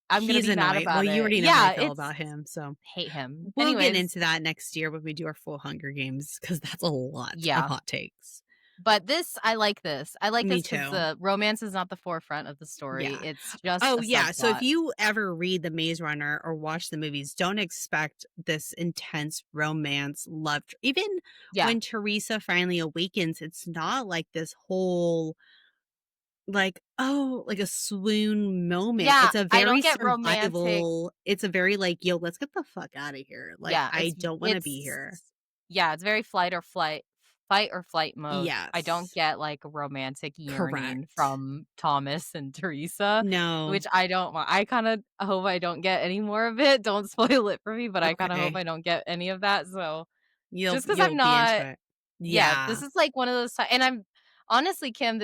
Speaker 1: I'm gonna
Speaker 2: He's
Speaker 1: be mad
Speaker 2: annoying. Well,
Speaker 1: about
Speaker 2: you
Speaker 1: it."
Speaker 2: already know how I
Speaker 1: Yeah,
Speaker 2: feel
Speaker 1: it's
Speaker 2: about him, so
Speaker 1: hate him.
Speaker 2: we'll get
Speaker 1: Anyways,
Speaker 2: into that next year when we do our full Hunger Games because that's a lot of
Speaker 1: yeah.
Speaker 2: hot takes.
Speaker 1: But I like this. I like
Speaker 2: Me
Speaker 1: this because
Speaker 2: too.
Speaker 1: the romance is not the forefront of the story,
Speaker 2: Yeah.
Speaker 1: it's just
Speaker 2: Oh,
Speaker 1: a
Speaker 2: yeah, so if
Speaker 1: subplot.
Speaker 2: you ever read The Maze Runner or watch the movies, don't expect this intense romance, love tr even
Speaker 1: Yeah.
Speaker 2: when Teresa finally awakens, it's not like this whole, like, oh, like a swoon moment.
Speaker 1: Yeah,
Speaker 2: It's a
Speaker 1: I
Speaker 2: very
Speaker 1: don't get romantic.
Speaker 2: survival it's a very, like, "Yo, let's get the fuck out of here." Like,
Speaker 1: Yeah,
Speaker 2: "I don't wanna be
Speaker 1: it's
Speaker 2: here."
Speaker 1: yeah, it's very fight or flight mode. I don't
Speaker 2: Yes.
Speaker 1: get, like, romantic yearning
Speaker 2: Correct.
Speaker 1: from Thomas and Teresa,
Speaker 2: No.
Speaker 1: which I don't want. I kinda hope I don't get any more of it. Don't spoil it for me, but I kinda hope
Speaker 2: Okay.
Speaker 1: I don't get any of that, so
Speaker 2: You'll
Speaker 1: just because 'cause I'm
Speaker 2: you'll be into
Speaker 1: not.
Speaker 2: it.
Speaker 1: Yeah, this
Speaker 2: Yeah.
Speaker 1: is, like, one of those and I'm honestly, Kim,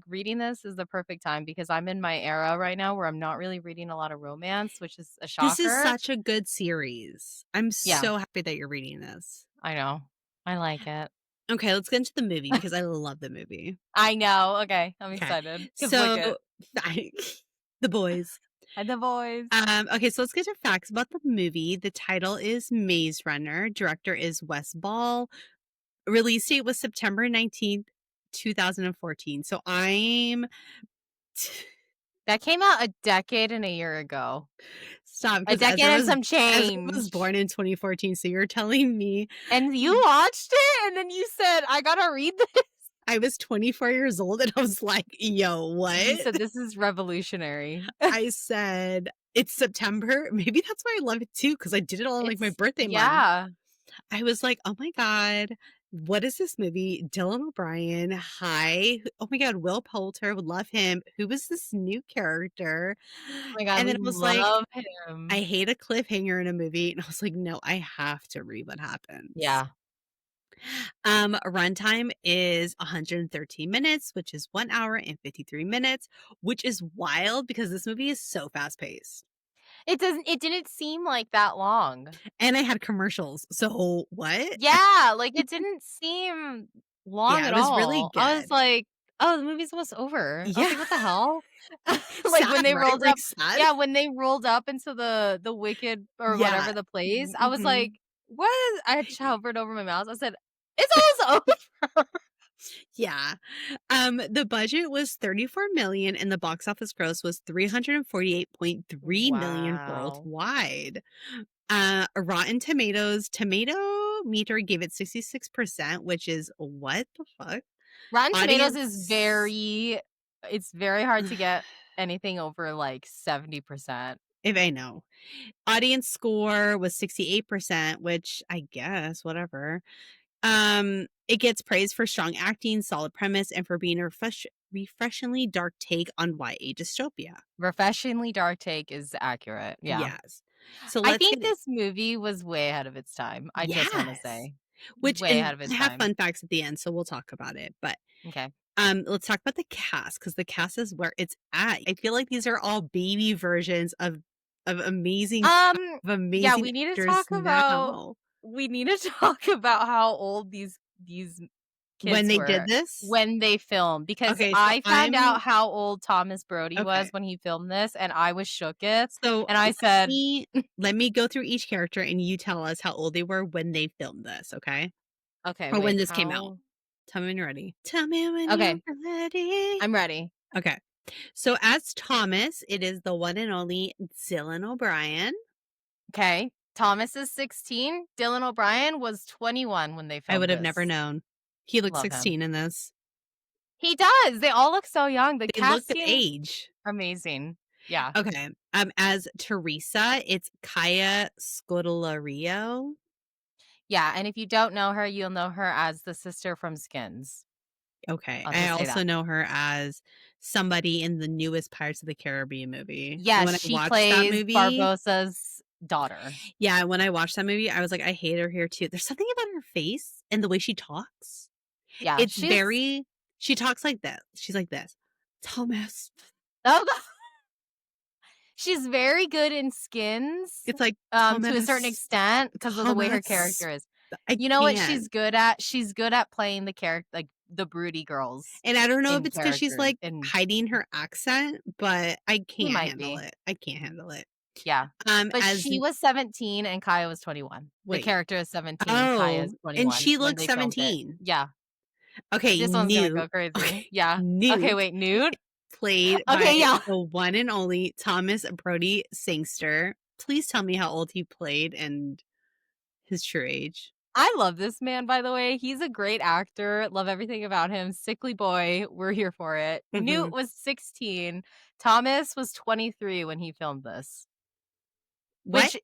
Speaker 1: reading this is the perfect time because I'm in my era right now where I'm not really reading a lot of romance, which is a
Speaker 2: This is
Speaker 1: shocker.
Speaker 2: such a good series. I'm
Speaker 1: Yeah,
Speaker 2: so happy that you're reading this.
Speaker 1: I know. I like it.
Speaker 2: Okay, let's get into the movie because I love the movie.
Speaker 1: I know, okay, I'm
Speaker 2: Okay.
Speaker 1: excited because look
Speaker 2: So,
Speaker 1: it.
Speaker 2: The Boys.
Speaker 1: And the boys.
Speaker 2: Okay, so let's get to facts about the movie. The title is Maze Runner. Director is Wes Ball. Release date was September 19th, 2014. So I'm
Speaker 1: That came out a decade and a year ago.
Speaker 2: stop
Speaker 1: A
Speaker 2: because
Speaker 1: decade and some
Speaker 2: Ezra was
Speaker 1: change.
Speaker 2: born in 2014. So you're telling me
Speaker 1: And you watched it, and then you said, "I gotta read this."
Speaker 2: I was 24 years old and I was like, yo,
Speaker 1: You
Speaker 2: what?
Speaker 1: said, "This is revolutionary."
Speaker 2: I said, it's September. Maybe that's why I love it too, because I did it all in like my
Speaker 1: It's
Speaker 2: birthday month.
Speaker 1: yeah.
Speaker 2: I was like, oh my God, what is this movie? Dylan O'Brien. Hi. Oh my God, Will Poulter would love him. Who is this new character?
Speaker 1: Oh my god,
Speaker 2: And
Speaker 1: we
Speaker 2: then I was like,
Speaker 1: love
Speaker 2: I
Speaker 1: him.
Speaker 2: hate a cliffhanger in a movie. And I was like, no, I have to read what happens.
Speaker 1: Yeah.
Speaker 2: Runtime is 113 minutes, which is 1 hour and 53 minutes, which is wild because this movie is so fast paced.
Speaker 1: It didn't seem like that long.
Speaker 2: And I had commercials. So what?
Speaker 1: Yeah, like, it didn't seem long
Speaker 2: Yeah,
Speaker 1: at
Speaker 2: it was really
Speaker 1: all. I was
Speaker 2: good.
Speaker 1: like, "Oh, the movie's almost over." I was
Speaker 2: Yeah.
Speaker 1: like, "What the hell?" Like, when
Speaker 2: Sad,
Speaker 1: they
Speaker 2: right?
Speaker 1: rolled
Speaker 2: Like
Speaker 1: up
Speaker 2: sad.
Speaker 1: yeah, when they rolled up into the Wicked or whatever
Speaker 2: Yeah.
Speaker 1: the place, I was
Speaker 2: Mhm.
Speaker 1: like, "What is" I had hovered over my mouse. I said, "It's almost over."
Speaker 2: Yeah. The budget was 34 million and the box office gross was 348.3 million
Speaker 1: Wow.
Speaker 2: worldwide. Rotten Tomatoes tomato meter gave it 66%, which is what the fuck?
Speaker 1: Rotten Tomatoes is
Speaker 2: Audience
Speaker 1: very it's very hard to get anything over, like, 70%.
Speaker 2: if I know. Audience score was 68%, which I guess whatever. It gets praised for strong acting, solid premise, and for being a refreshingly dark take on YA dystopia.
Speaker 1: Refreshingly dark take is accurate, yeah.
Speaker 2: Yes. So
Speaker 1: I
Speaker 2: let's
Speaker 1: think
Speaker 2: get it.
Speaker 1: this movie was way ahead of its time, I just wanna
Speaker 2: Yes.
Speaker 1: say.
Speaker 2: Which
Speaker 1: Way
Speaker 2: and
Speaker 1: ahead of
Speaker 2: I
Speaker 1: its
Speaker 2: have
Speaker 1: time.
Speaker 2: fun facts at the end, so we'll talk about it. But
Speaker 1: Okay.
Speaker 2: let's talk about the cast because the cast is where it's at. I feel like these are all baby versions of amazing
Speaker 1: Um,
Speaker 2: of
Speaker 1: yeah,
Speaker 2: amazing
Speaker 1: we need to
Speaker 2: actors
Speaker 1: talk about
Speaker 2: now.
Speaker 1: how old these
Speaker 2: When
Speaker 1: kids
Speaker 2: they did
Speaker 1: were
Speaker 2: this,
Speaker 1: when they filmed, because
Speaker 2: okay, so
Speaker 1: I found out
Speaker 2: I'm
Speaker 1: how old Thomas Brody was
Speaker 2: okay.
Speaker 1: when he filmed this, and I was shooketh,
Speaker 2: So
Speaker 1: and I said,
Speaker 2: me let me go through each character and you tell us how old they were when they filmed this, okay?
Speaker 1: "Okay,
Speaker 2: Or when
Speaker 1: wait,
Speaker 2: this came out.
Speaker 1: how."
Speaker 2: Tell me when you're ready. Tell me when you're
Speaker 1: Okay,
Speaker 2: ready.
Speaker 1: I'm ready.
Speaker 2: Okay. So as Thomas, it is the one and only Dylan O'Brien.
Speaker 1: Okay, Thomas is 16, Dylan O'Brien was 21 when they
Speaker 2: I
Speaker 1: filmed
Speaker 2: would have never
Speaker 1: this.
Speaker 2: known. He looked
Speaker 1: Love him.
Speaker 2: 16 in this.
Speaker 1: He does, they all look so young, the
Speaker 2: They looked of
Speaker 1: casting
Speaker 2: age.
Speaker 1: amazing. Yeah.
Speaker 2: Okay. As Teresa, it's Kaya Scodelario.
Speaker 1: Yeah, and if you don't know her, you'll know her as the sister from Skins.
Speaker 2: Okay.
Speaker 1: I'll
Speaker 2: I
Speaker 1: just say
Speaker 2: also
Speaker 1: that.
Speaker 2: know her as somebody in the newest Pirates of the Caribbean movie. And
Speaker 1: Yes,
Speaker 2: when I
Speaker 1: she
Speaker 2: watched that
Speaker 1: plays
Speaker 2: movie,
Speaker 1: Barbossa's daughter.
Speaker 2: yeah, when I watched that movie, I was like, I hate her here too. There's something about her face and the way she talks.
Speaker 1: Yeah,
Speaker 2: It's very she talks like this. She's like this. Thomas.
Speaker 1: oh, she's very good in Skins,
Speaker 2: It's like
Speaker 1: to a certain
Speaker 2: Thomas.
Speaker 1: extent because of the way her
Speaker 2: Thomas.
Speaker 1: character is.
Speaker 2: I
Speaker 1: You know what she's
Speaker 2: can't.
Speaker 1: good at? She's good at playing the character like, the broody girls
Speaker 2: And I don't know if
Speaker 1: in
Speaker 2: it's because she's,
Speaker 1: character
Speaker 2: like,
Speaker 1: and
Speaker 2: hiding her accent, but I
Speaker 1: she
Speaker 2: can't
Speaker 1: might
Speaker 2: handle
Speaker 1: be.
Speaker 2: it. I can't handle it.
Speaker 1: Yeah. But
Speaker 2: As
Speaker 1: she was 17 and Kaya was 21. The
Speaker 2: wait.
Speaker 1: character is 17, Kaya is
Speaker 2: Oh, and
Speaker 1: 21
Speaker 2: she
Speaker 1: when
Speaker 2: looks
Speaker 1: they filmed it.
Speaker 2: 17.
Speaker 1: Yeah.
Speaker 2: Okay,
Speaker 1: This one's gonna
Speaker 2: Newt.
Speaker 1: go crazy.
Speaker 2: Okay,
Speaker 1: Yeah. Okay,
Speaker 2: Newt,
Speaker 1: wait, nude?
Speaker 2: played
Speaker 1: Okay,
Speaker 2: by
Speaker 1: yeah.
Speaker 2: the one and only Thomas Brody Sangster. Please tell me how old he played and his true age.
Speaker 1: I love this man, by the way. He's a great actor. Love everything about him. Sickly boy. We're here for it. Newt
Speaker 2: Mhm.
Speaker 1: was 16. Thomas was 23 when he filmed this.
Speaker 2: What?
Speaker 1: Which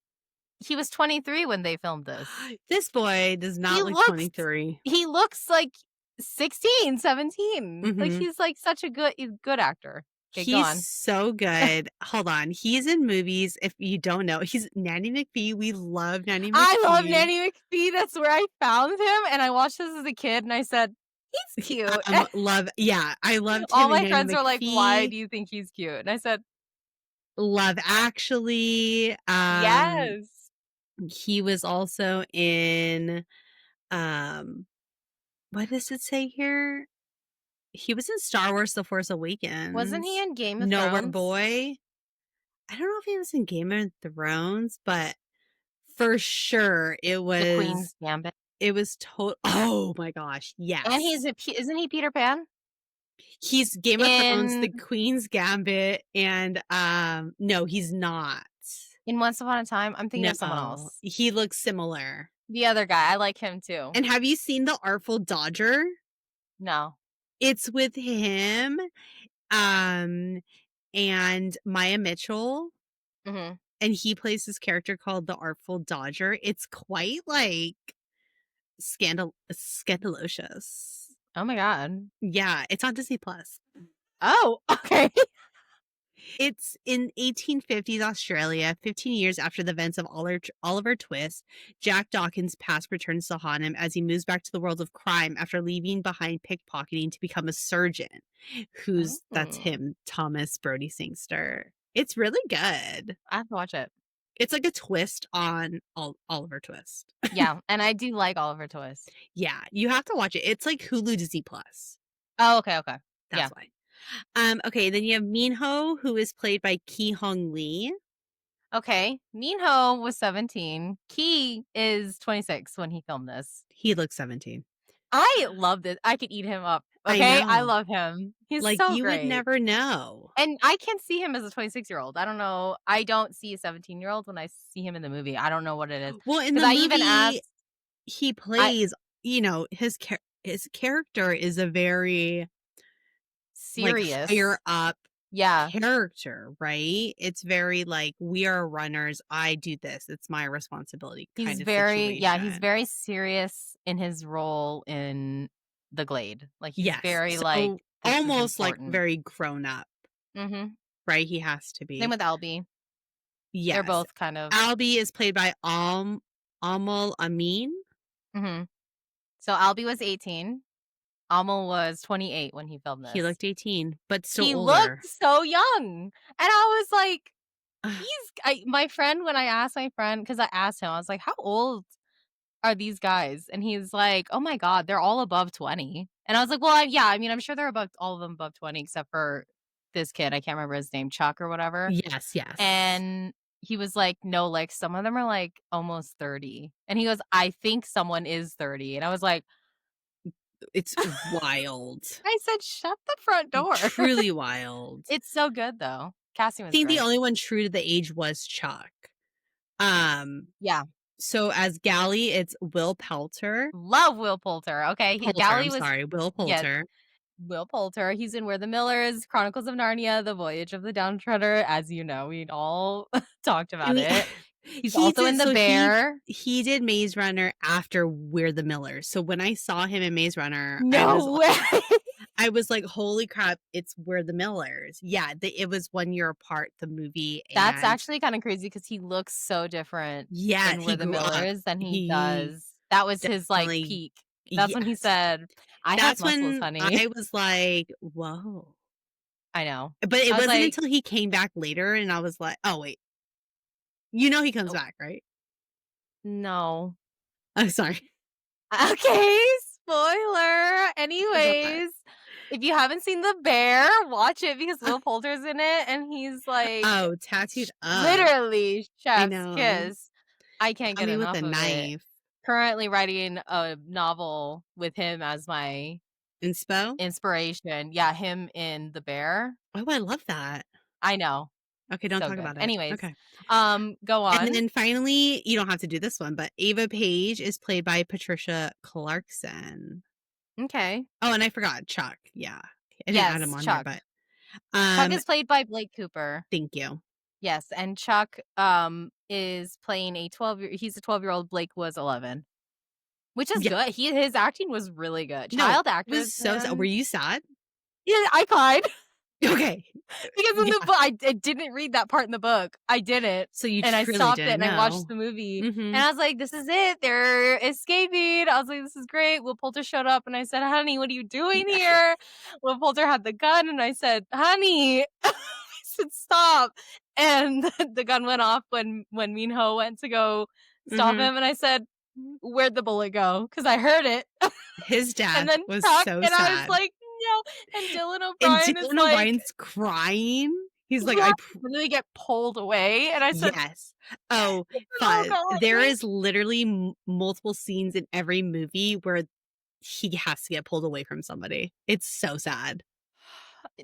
Speaker 1: he was 23 when they filmed this.
Speaker 2: This boy does
Speaker 1: He
Speaker 2: not look
Speaker 1: looks
Speaker 2: 23.
Speaker 1: he looks like 16, 17. Like
Speaker 2: Mhm.
Speaker 1: he's like such a good actor. Okay, go
Speaker 2: He's
Speaker 1: on.
Speaker 2: so good. Hold on. He's in movies, if you don't know. He's Nanny McPhee. We love Nanny
Speaker 1: I love
Speaker 2: McPhee.
Speaker 1: Nanny McPhee. That's where I found him, and I watched this as a kid, and I said, "He's
Speaker 2: He
Speaker 1: cute."
Speaker 2: love yeah, I loved
Speaker 1: All
Speaker 2: him in
Speaker 1: my
Speaker 2: Nanny
Speaker 1: friends were like, "Why
Speaker 2: McPhee,
Speaker 1: do you think he's cute?" And I said,
Speaker 2: Love Actually,
Speaker 1: "Yes."
Speaker 2: he was also in, um what does it say here? He was in Star Wars: The Force
Speaker 1: Wasn't he
Speaker 2: Awakens,
Speaker 1: in Game of
Speaker 2: Nowhere
Speaker 1: Thrones?
Speaker 2: Boy. I don't know if he was in Game of Thrones, but for sure
Speaker 1: The Queen's Gambit.
Speaker 2: it was oh my gosh,
Speaker 1: And he's
Speaker 2: yes.
Speaker 1: isn't he Peter Pan?
Speaker 2: He's Game of Thrones,
Speaker 1: In
Speaker 2: The Queen's Gambit, and, no, he's not.
Speaker 1: Once Upon a Time? I'm thinking of someone
Speaker 2: No,
Speaker 1: else.
Speaker 2: he looks similar.
Speaker 1: The other guy, I like him too.
Speaker 2: And have you seen The Artful Dodger?
Speaker 1: No.
Speaker 2: It's with him, um, and Maya Mitchell,
Speaker 1: Mhm.
Speaker 2: and he plays this character called the Artful Dodger. It's quite, like, scandalocious.
Speaker 1: Oh my god.
Speaker 2: Yeah, it's on Disney Plus.
Speaker 1: Oh, okay.
Speaker 2: It's in 1850s Australia, 15 years after the events of Oliver Twist. Jack Dawkins' past returns to haunt him as he moves back to the world of crime after leaving behind pickpocketing to become a surgeon. That's
Speaker 1: Oh.
Speaker 2: him, Thomas Brody Sangster. It's really good.
Speaker 1: I have to watch it.
Speaker 2: It's like a twist on Oliver Twist.
Speaker 1: Yeah, and I do like Oliver Twist.
Speaker 2: Yeah, you have to watch it. It's like Hulu Disney Plus.
Speaker 1: Oh, okay, okay.
Speaker 2: That's
Speaker 1: Yeah.
Speaker 2: why. Okay, then you have Minho, who is played by Ki Hong Lee.
Speaker 1: Okay. Minho was 17. Key is 26 when he filmed this.
Speaker 2: He looks 17.
Speaker 1: I love this. I could eat him up,
Speaker 2: I
Speaker 1: okay? I
Speaker 2: know.
Speaker 1: love him. He's
Speaker 2: Like,
Speaker 1: so
Speaker 2: you would
Speaker 1: great.
Speaker 2: never know.
Speaker 1: And I can see him as a 26-year-old. I don't know. I don't see a 17-year-old when I see him in the movie. I don't know what it is.
Speaker 2: Well, in
Speaker 1: Because
Speaker 2: the
Speaker 1: I even
Speaker 2: movie,
Speaker 1: asked
Speaker 2: he
Speaker 1: I
Speaker 2: plays, his character is a very, like, higher
Speaker 1: serious.
Speaker 2: up
Speaker 1: Yeah.
Speaker 2: character, right? It's very like, "We are runners, I do this, it's my responsibility," kind of
Speaker 1: He's
Speaker 2: situation.
Speaker 1: very serious in his role in the Glade. Like, he's
Speaker 2: Yes,
Speaker 1: very like,
Speaker 2: so
Speaker 1: "This is
Speaker 2: almost, like,
Speaker 1: important."
Speaker 2: very grown up,
Speaker 1: Mhm.
Speaker 2: right? He has to
Speaker 1: Same
Speaker 2: be.
Speaker 1: with Albie. They're
Speaker 2: Yes.
Speaker 1: both kind of
Speaker 2: Albie is played by Amal Amin.
Speaker 1: mhm. So Albie was 18. Amal was 28 when he filmed
Speaker 2: He
Speaker 1: this.
Speaker 2: looked 18, but still
Speaker 1: He
Speaker 2: older.
Speaker 1: looked so young, and I was like, my friend when I asked my friend, because I asked him, I was like, "How old are these guys?" And he's like, "Oh my god, they're all above 20." And I was like, "Well, yeah, I mean, I'm sure they're above all of them above 20 except for this kid, I can't remember his name, Chuck or whatever."
Speaker 2: Yes, yes.
Speaker 1: And he was like, "No, like, some of them are, like, almost 30." And he goes, "I think someone is 30." And I was like
Speaker 2: It's wild.
Speaker 1: I said, "Shut the front door."
Speaker 2: Truly wild.
Speaker 1: It's so good, though. Casting
Speaker 2: I
Speaker 1: was
Speaker 2: think the
Speaker 1: great.
Speaker 2: only one true to the age was Chuck. Um,
Speaker 1: Yeah.
Speaker 2: so as Gally, it's Will Pelter.
Speaker 1: Love Will Poulter. Okay,
Speaker 2: Poulter, I'm
Speaker 1: Gally was
Speaker 2: sorry, Will
Speaker 1: yeah,
Speaker 2: Poulter.
Speaker 1: Will Poulter. He's in Where the Millers, Chronicles of Narnia, The Voyage of the Downtrodder. As you know, we all talked
Speaker 2: I
Speaker 1: about
Speaker 2: mean,
Speaker 1: it. He's
Speaker 2: he
Speaker 1: also
Speaker 2: did
Speaker 1: in The
Speaker 2: so
Speaker 1: Bear.
Speaker 2: he did Maze Runner after We're the Millers. So when I saw him in Maze Runner,
Speaker 1: No way.
Speaker 2: I was like, "Holy crap, it's We're the Millers." Yeah, it was 1 year apart, the movie,
Speaker 1: That's
Speaker 2: and
Speaker 1: actually kinda crazy because he looks so different
Speaker 2: yeah,
Speaker 1: in
Speaker 2: he
Speaker 1: We're the
Speaker 2: grew up.
Speaker 1: Millers than he
Speaker 2: He
Speaker 1: does that was his, like,
Speaker 2: definitely
Speaker 1: peak. That's when he
Speaker 2: yes.
Speaker 1: said, "I have
Speaker 2: That's
Speaker 1: muscles,
Speaker 2: when
Speaker 1: honey."
Speaker 2: I was like, "Whoa."
Speaker 1: I know.
Speaker 2: But it
Speaker 1: I was
Speaker 2: wasn't
Speaker 1: like,
Speaker 2: until he came back later and I was like, "Oh, wait." You know he comes
Speaker 1: "Oh,
Speaker 2: back, right?
Speaker 1: no."
Speaker 2: I'm sorry.
Speaker 1: Okay, spoiler.
Speaker 2: Forgot.
Speaker 1: Anyways, if you haven't seen The Bear, watch it because Will Poulter's in it, and he's like
Speaker 2: Oh, tattooed up.
Speaker 1: literally
Speaker 2: I
Speaker 1: chef's
Speaker 2: know.
Speaker 1: kiss. I can't get
Speaker 2: Coming with
Speaker 1: enough
Speaker 2: a
Speaker 1: of it.
Speaker 2: knife.
Speaker 1: Currently writing a novel with him as my
Speaker 2: Inspo?
Speaker 1: inspiration. Yeah, him in The Bear.
Speaker 2: Oh, I love that.
Speaker 1: I know.
Speaker 2: Okay, don't
Speaker 1: So
Speaker 2: talk
Speaker 1: good.
Speaker 2: about it.
Speaker 1: Anyways,
Speaker 2: Okay.
Speaker 1: go
Speaker 2: And
Speaker 1: on.
Speaker 2: then finally, you don't have to do this one, but Ava Page is played by Patricia Clarkson.
Speaker 1: Okay.
Speaker 2: Oh, and I forgot Chuck. Yeah. I didn't add him
Speaker 1: Yes,
Speaker 2: on here,
Speaker 1: Chuck.
Speaker 2: but
Speaker 1: Chuck
Speaker 2: um
Speaker 1: is played by Blake Cooper.
Speaker 2: thank you.
Speaker 1: Yes, and Chuck, is playing a 12-year-old, Blake was 11, which is
Speaker 2: Yeah.
Speaker 1: good. His acting was really good.
Speaker 2: No,
Speaker 1: Child
Speaker 2: it was
Speaker 1: actors,
Speaker 2: so sad. Were
Speaker 1: man.
Speaker 2: you sad?
Speaker 1: Yeah, I cried
Speaker 2: Okay.
Speaker 1: because in the
Speaker 2: Yeah.
Speaker 1: book I didn't read that part in the book. I didn't,
Speaker 2: So you
Speaker 1: and I
Speaker 2: truly
Speaker 1: stopped it
Speaker 2: didn't
Speaker 1: and I watched
Speaker 2: know.
Speaker 1: the movie, and
Speaker 2: Mhm.
Speaker 1: I was like, "This is it. They're escaping." I was like, "This is great." Will Poulter showed up, and I said, "Honey, what are you doing here?" Will Poulter had the gun, and I said, "Honey," I said, "Stop." And the gun went off when Minho went to go stop
Speaker 2: Mhm.
Speaker 1: him, and I said, "Where'd the bullet go?" Because I heard it.
Speaker 2: His
Speaker 1: And
Speaker 2: death
Speaker 1: then
Speaker 2: was
Speaker 1: Chuck,
Speaker 2: so
Speaker 1: and I was
Speaker 2: sad.
Speaker 1: like, "No." And Dylan
Speaker 2: And
Speaker 1: O'Brien is
Speaker 2: Dylan
Speaker 1: like,
Speaker 2: O'Brien's crying. He's like,
Speaker 1: yeah,
Speaker 2: "I
Speaker 1: literally get pulled away, and I said,
Speaker 2: yes. Oh,
Speaker 1: "Oh
Speaker 2: fuzz.
Speaker 1: god."
Speaker 2: There is literally multiple scenes in every movie where he has to get pulled away from somebody. It's so sad.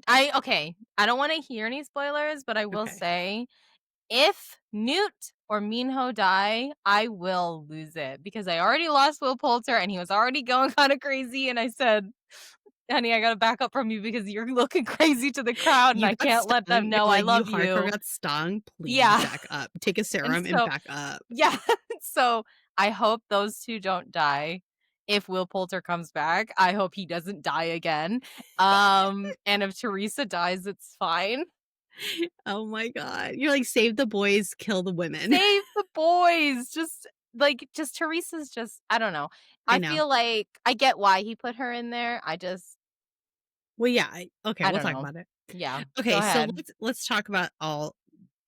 Speaker 1: Okay, I don't wanna hear any spoilers, but I will
Speaker 2: Okay.
Speaker 1: say, if Newt or Minho die, I will lose it because I already lost Will Poulter, and he was already going kinda crazy, and I said, "Honey, I gotta back up from you because you're looking crazy to the crowd, and
Speaker 2: You
Speaker 1: I
Speaker 2: got
Speaker 1: can't let them
Speaker 2: stung.
Speaker 1: know I
Speaker 2: Like, you
Speaker 1: love
Speaker 2: hardcore
Speaker 1: you."
Speaker 2: got stung. Please
Speaker 1: Yeah,
Speaker 2: back up. Take a
Speaker 1: and
Speaker 2: serum and
Speaker 1: so
Speaker 2: back up.
Speaker 1: yeah, so I hope those 2 don't die. If Will Poulter comes back, I hope he doesn't die again. And if Teresa dies, it's fine.
Speaker 2: Oh my god. You're like, "Save the boys, kill the women."
Speaker 1: Save the boys. Just Teresa's just I don't know.
Speaker 2: I
Speaker 1: I
Speaker 2: know.
Speaker 1: feel like I get why he put her in there.
Speaker 2: Well, yeah, okay,
Speaker 1: I
Speaker 2: we'll
Speaker 1: don't
Speaker 2: talk
Speaker 1: know.
Speaker 2: about it.
Speaker 1: Yeah, go
Speaker 2: Okay, so
Speaker 1: ahead.
Speaker 2: let's talk about all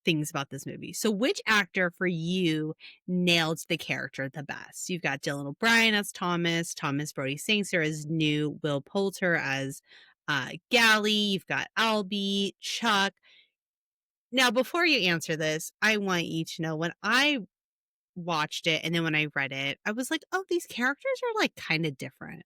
Speaker 2: things about this movie. So which actor for you nailed the character the best? You've got Dylan O'Brien as Thomas Brody Sangster as New, Will Poulter as Gally, you've got Albie, Chuck. Now, before you answer this, I want you to know when I watched it and then when I read it, I was like, oh, these characters are like kind of different.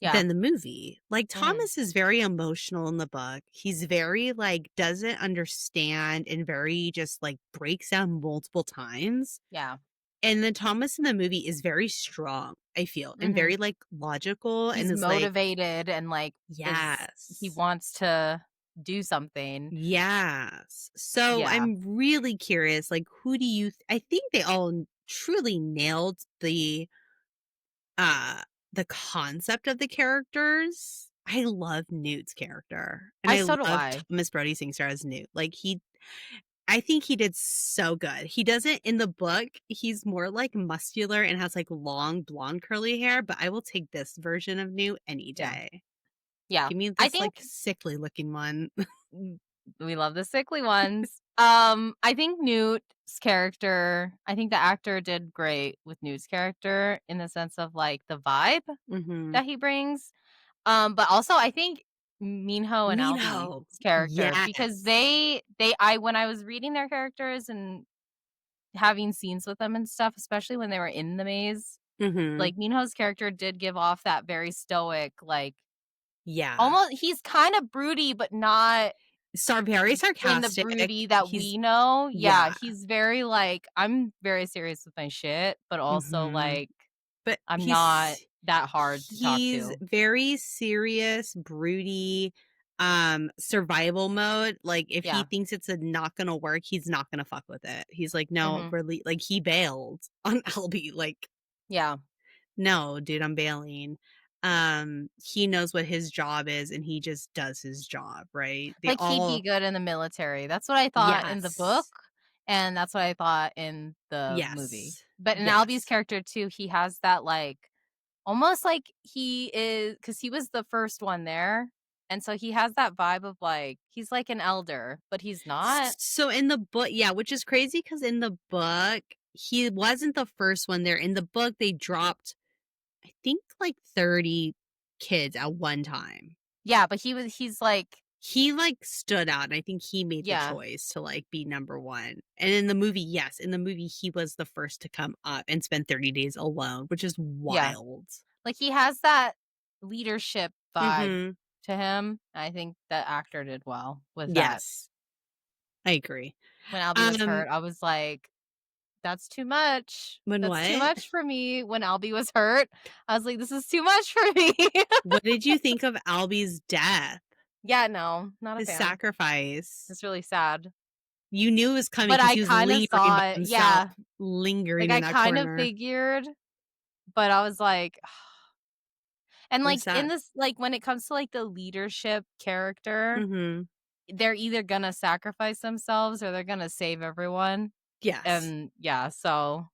Speaker 1: Yeah.
Speaker 2: than the movie. Like,
Speaker 1: Mhm.
Speaker 2: Thomas is very emotional in the book. He's very, like, doesn't understand and very just, like, breaks down multiple times.
Speaker 1: Yeah.
Speaker 2: And then Thomas in the movie is very strong, I feel, and
Speaker 1: Mhm.
Speaker 2: very, like, logical and
Speaker 1: He's
Speaker 2: is like
Speaker 1: motivated and, like, he
Speaker 2: yes.
Speaker 1: wants to do something.
Speaker 2: Yes. So,
Speaker 1: Yeah.
Speaker 2: I'm really curious, like, who do you I think they all truly nailed uh, the concept of the characters. I love Newt's character, and I
Speaker 1: So do
Speaker 2: love
Speaker 1: I.
Speaker 2: Thomas Brody Sangster as Newt. Like, I think he did so good. He doesn't in the book, he's more, like, muscular and has, like, long blonde curly hair, but I will take this version of Newt any
Speaker 1: Yeah.
Speaker 2: day.
Speaker 1: Yeah.
Speaker 2: Give me
Speaker 1: I
Speaker 2: this, like,
Speaker 1: think
Speaker 2: sickly looking one.
Speaker 1: mm, we love the sickly ones. I think Newt's character, I think the actor did great with Newt's character in the sense of, like, the vibe
Speaker 2: Mhm.
Speaker 1: that he brings. But also I think Minho and Albie's
Speaker 2: Mino.
Speaker 1: character, because
Speaker 2: Yes.
Speaker 1: when I was reading their characters and having scenes with them and stuff, especially when they were in the maze,
Speaker 2: Mhm.
Speaker 1: like, Minho's character did give off that very stoic, like,
Speaker 2: Yeah.
Speaker 1: almost he's kinda broody, but not
Speaker 2: Very
Speaker 1: in the
Speaker 2: sarcastic.
Speaker 1: broody that
Speaker 2: He's
Speaker 1: we know. Yeah,
Speaker 2: yeah.
Speaker 1: he's very, like, "I'm very serious with my shit, but also,
Speaker 2: Mhm.
Speaker 1: like,
Speaker 2: But
Speaker 1: I'm not that hard to talk
Speaker 2: he's
Speaker 1: to."
Speaker 2: very serious, broody, survival mode. Like, if he
Speaker 1: Yeah.
Speaker 2: thinks it's not gonna work, he's not gonna fuck with it. He's like, "No,
Speaker 1: Mhm.
Speaker 2: really," like, he bailed on Albie, like,
Speaker 1: Yeah.
Speaker 2: "No, dude, I'm bailing." He knows what his job is, and he just does his job, right? They
Speaker 1: Like, he'd be
Speaker 2: all
Speaker 1: good in the military. That's what I thought in the book,
Speaker 2: yes.
Speaker 1: and that's what I thought in the movie.
Speaker 2: Yes.
Speaker 1: But in Albie's
Speaker 2: Yes.
Speaker 1: character too, he has that, like, almost like because he was the first one there, and so he has that vibe of, like, he's like an elder, but he's not.
Speaker 2: So in the book yeah, which is crazy because in the book, he wasn't the first one there. In the book, they dropped, I think, like, 30 kids at one time.
Speaker 1: Yeah, but he's like
Speaker 2: He, like, stood out, and I think he made the
Speaker 1: yeah,
Speaker 2: choice to, like, be number 1. And in the movie, yes, in the movie, he was the first to come up and spend 30 days alone, which is
Speaker 1: yeah.
Speaker 2: wild.
Speaker 1: Like, he has that leadership vibe
Speaker 2: Mhm.
Speaker 1: to him. I think the actor did well with that.
Speaker 2: Yes. I agree.
Speaker 1: When Albie was
Speaker 2: Um,
Speaker 1: hurt, I was like, "That's too much.
Speaker 2: when
Speaker 1: That's too
Speaker 2: what?
Speaker 1: much for me." When Albie was hurt, I was like, "This is too much for me."
Speaker 2: What did you think of Albie's death?
Speaker 1: Yeah, no, not a
Speaker 2: His
Speaker 1: fan.
Speaker 2: sacrifice?
Speaker 1: It's really sad.
Speaker 2: You knew it was coming
Speaker 1: But
Speaker 2: because
Speaker 1: I
Speaker 2: he was
Speaker 1: kinda
Speaker 2: lingering by
Speaker 1: saw it,
Speaker 2: himself,
Speaker 1: yeah. Like,
Speaker 2: lingering in
Speaker 1: I
Speaker 2: that
Speaker 1: kind of
Speaker 2: corner.
Speaker 1: figured, but I was like and,
Speaker 2: It was
Speaker 1: like, in
Speaker 2: sad.
Speaker 1: this like, when it comes to, like, the leadership character,
Speaker 2: Mhm.
Speaker 1: they're either gonna sacrifice themselves or they're gonna save everyone,
Speaker 2: Yes.
Speaker 1: and yeah, so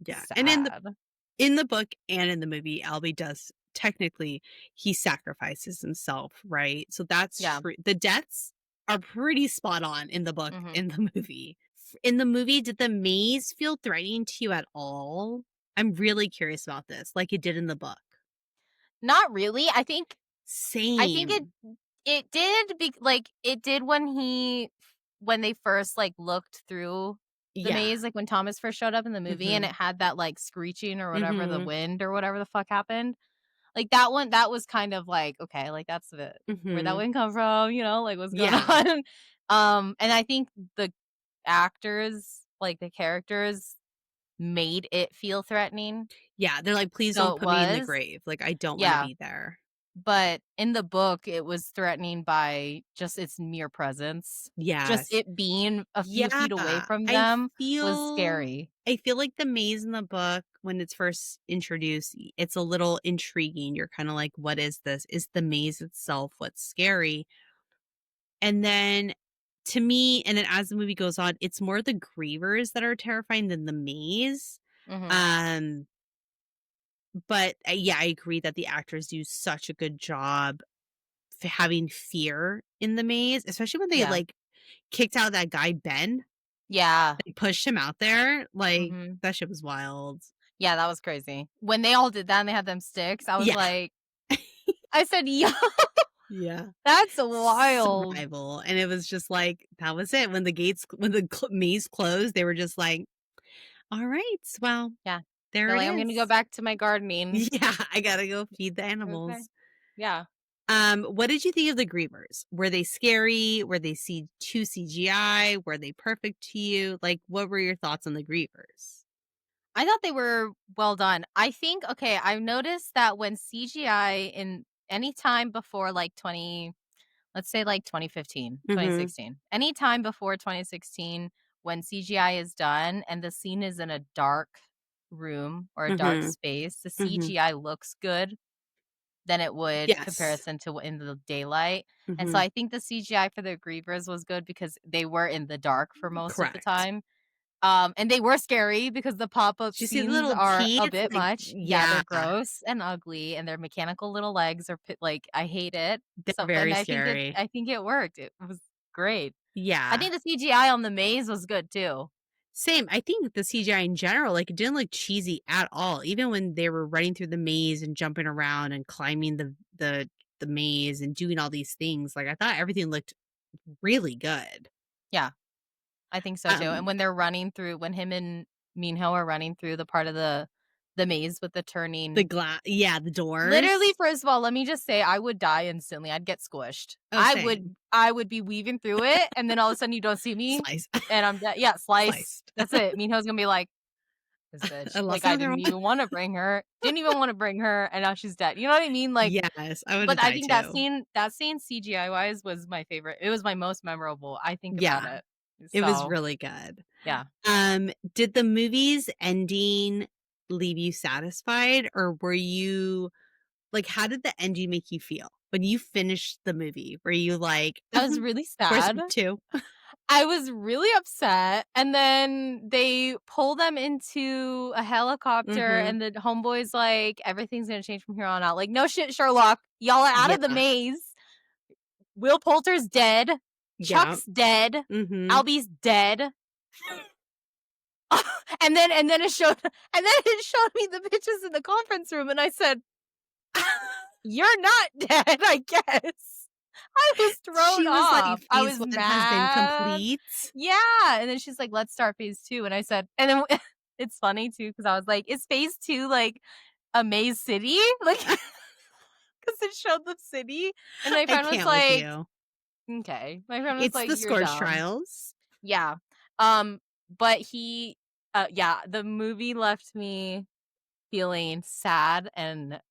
Speaker 2: Yeah, and
Speaker 1: sad.
Speaker 2: in the book and in the movie, Albie does technically, he sacrifices himself, right? So that's
Speaker 1: Yeah.
Speaker 2: true. The deaths are pretty spot on in the book
Speaker 1: Mhm.
Speaker 2: and the movie. In the movie, did the maze feel threatening to you at all? I'm really curious about this, like it did in the book.
Speaker 1: Not really, I think
Speaker 2: Same.
Speaker 1: it did like, it did when they first, like, looked through the
Speaker 2: Yeah.
Speaker 1: maze, like, when Thomas first showed up in the movie and
Speaker 2: Mhm.
Speaker 1: it had that, like, screeching or whatever, the
Speaker 2: Mhm.
Speaker 1: wind or whatever the fuck happened. Like, that one that was kind of like, "Okay, like, that's the where'd that
Speaker 2: Mhm.
Speaker 1: wind come from?" Like, "What's going
Speaker 2: Yeah.
Speaker 1: on?" And I think the actors, like, the characters made it feel threatening,
Speaker 2: Yeah, they're like, "Please
Speaker 1: so
Speaker 2: don't
Speaker 1: it
Speaker 2: put me in the
Speaker 1: was.
Speaker 2: grave, like, I don't wanna
Speaker 1: Yeah.
Speaker 2: be there."
Speaker 1: But in the book, it was threatening by just its mere presence. Just
Speaker 2: Yes.
Speaker 1: it being a few
Speaker 2: Yeah,
Speaker 1: feet away from
Speaker 2: I
Speaker 1: them was
Speaker 2: feel
Speaker 1: scary.
Speaker 2: I feel like the maze in the book, when it's first introduced, it's a little intriguing. You're kinda like, "What is this? Is the maze itself what's scary?" And then to me and then as the movie goes on, it's more the grievers that are terrifying than the maze.
Speaker 1: Mhm.
Speaker 2: Um, but, yeah, I agree that the actors do such a good job having fear in the maze, especially when they,
Speaker 1: Yeah.
Speaker 2: like, kicked out that guy, Ben.
Speaker 1: Yeah.
Speaker 2: They pushed him out there, like,
Speaker 1: Mhm.
Speaker 2: that shit was wild.
Speaker 1: Yeah, that was crazy. When they all did that and they had them sticks, I was
Speaker 2: Yeah.
Speaker 1: like I said, "Yo,
Speaker 2: Yeah.
Speaker 1: that's wild."
Speaker 2: Survival, and it was just like, that was it. When the maze closed, they were just like, "Alright, well,
Speaker 1: Yeah.
Speaker 2: there
Speaker 1: They're
Speaker 2: it
Speaker 1: like, "I'm gonna go
Speaker 2: is."
Speaker 1: back to my gardening."
Speaker 2: Yeah, I gotta go feed the
Speaker 1: Okay.
Speaker 2: animals.
Speaker 1: Yeah.
Speaker 2: What did you think of the Grievers? Were they scary? Were they too CGI? Were they perfect to you? Like, what were your thoughts on the Grievers?
Speaker 1: I thought they were well done. I think okay, I've noticed that when CGI in any time before like 20, let's say like 2015,
Speaker 2: Mhm,
Speaker 1: 2016, any time before 2016 when CGI is done and the scene is in a dark room or a dark
Speaker 2: mhm,
Speaker 1: space, the
Speaker 2: mhm.
Speaker 1: CGI looks good than it would
Speaker 2: Yes.
Speaker 1: comparison to in the daylight. And so
Speaker 2: Mhm.
Speaker 1: I think the CGI for the Grievers was good because they were in the dark for most of the
Speaker 2: Correct.
Speaker 1: time. And they were scary because the pop-up
Speaker 2: Did you see the
Speaker 1: scenes
Speaker 2: little
Speaker 1: are a
Speaker 2: teeth?
Speaker 1: bit
Speaker 2: Like,
Speaker 1: much. Yeah,
Speaker 2: yeah,
Speaker 1: they're gross and ugly, and their mechanical little legs are like, I hate it.
Speaker 2: they're
Speaker 1: So, but
Speaker 2: very
Speaker 1: I
Speaker 2: scary.
Speaker 1: I think it worked. It was great. I
Speaker 2: Yeah.
Speaker 1: think the CGI on the maze was good too.
Speaker 2: Same. I think the CGI in general, like, it didn't look cheesy at all. Even when they were running through the maze and jumping around and climbing the maze and doing all these things, like, I thought everything looked really good.
Speaker 1: Yeah, I think so too. And
Speaker 2: Um,
Speaker 1: when they're running through, when him and Minho are running through the part of the maze with the
Speaker 2: the
Speaker 1: turning.
Speaker 2: glass, yeah, the
Speaker 1: Literally,
Speaker 2: doors.
Speaker 1: first of all, let me just say I would die instantly. I'd get squished.
Speaker 2: Oh, same.
Speaker 1: I would be weaving through it, and then all of a sudden you don't see me,
Speaker 2: Slice.
Speaker 1: and I'm dead. Yeah, slice.
Speaker 2: Sliced.
Speaker 1: That's it. Minho's gonna be like, "This
Speaker 2: I
Speaker 1: bitch."
Speaker 2: lost
Speaker 1: Like, I
Speaker 2: another
Speaker 1: didn't
Speaker 2: one.
Speaker 1: even wanna bring her. Didn't even wanna bring her, and now she's dead. You know what I mean? Like,
Speaker 2: Yes, I would have
Speaker 1: but I
Speaker 2: died
Speaker 1: think
Speaker 2: too.
Speaker 1: that scene CGI wise was my favorite. It was my most memorable, I think about
Speaker 2: Yeah,
Speaker 1: it.
Speaker 2: it was
Speaker 1: So,
Speaker 2: really good.
Speaker 1: yeah.
Speaker 2: Did the movie's ending leave you satisfied, or were you like, how did the ending make you feel when you finished the movie? Were you like,
Speaker 1: I was really
Speaker 2: "Where's
Speaker 1: sad.
Speaker 2: book 2?"
Speaker 1: I was really upset, and then they pull them into a helicopter,
Speaker 2: Mhm.
Speaker 1: and the homeboy's like, "Everything's gonna change from here on out." Like, "No shit, Sherlock. Y'all are out of the
Speaker 2: Yeah.
Speaker 1: maze. Will Poulter's dead.
Speaker 2: Yeah.
Speaker 1: Chuck's dead.
Speaker 2: Mhm.
Speaker 1: Albie's dead." And then it showed me the bitches in the conference room, and I said, "You're not dead, I guess." I was thrown
Speaker 2: She was like,
Speaker 1: off. I
Speaker 2: "Phase
Speaker 1: was
Speaker 2: 1 has been
Speaker 1: mad.
Speaker 2: complete."
Speaker 1: Yeah, and then she's like, "Let's start phase 2," and I said and then it's funny too because I was like, "Is phase 2 like a maze city?" Like, because it showed the city, and my
Speaker 2: I
Speaker 1: friend was
Speaker 2: can't with
Speaker 1: like,
Speaker 2: you.
Speaker 1: "Okay." My friend was
Speaker 2: It's
Speaker 1: like,
Speaker 2: the
Speaker 1: "You're
Speaker 2: Scourge
Speaker 1: dumb."
Speaker 2: Trials.
Speaker 1: Yeah. But yeah, the movie left me feeling sad and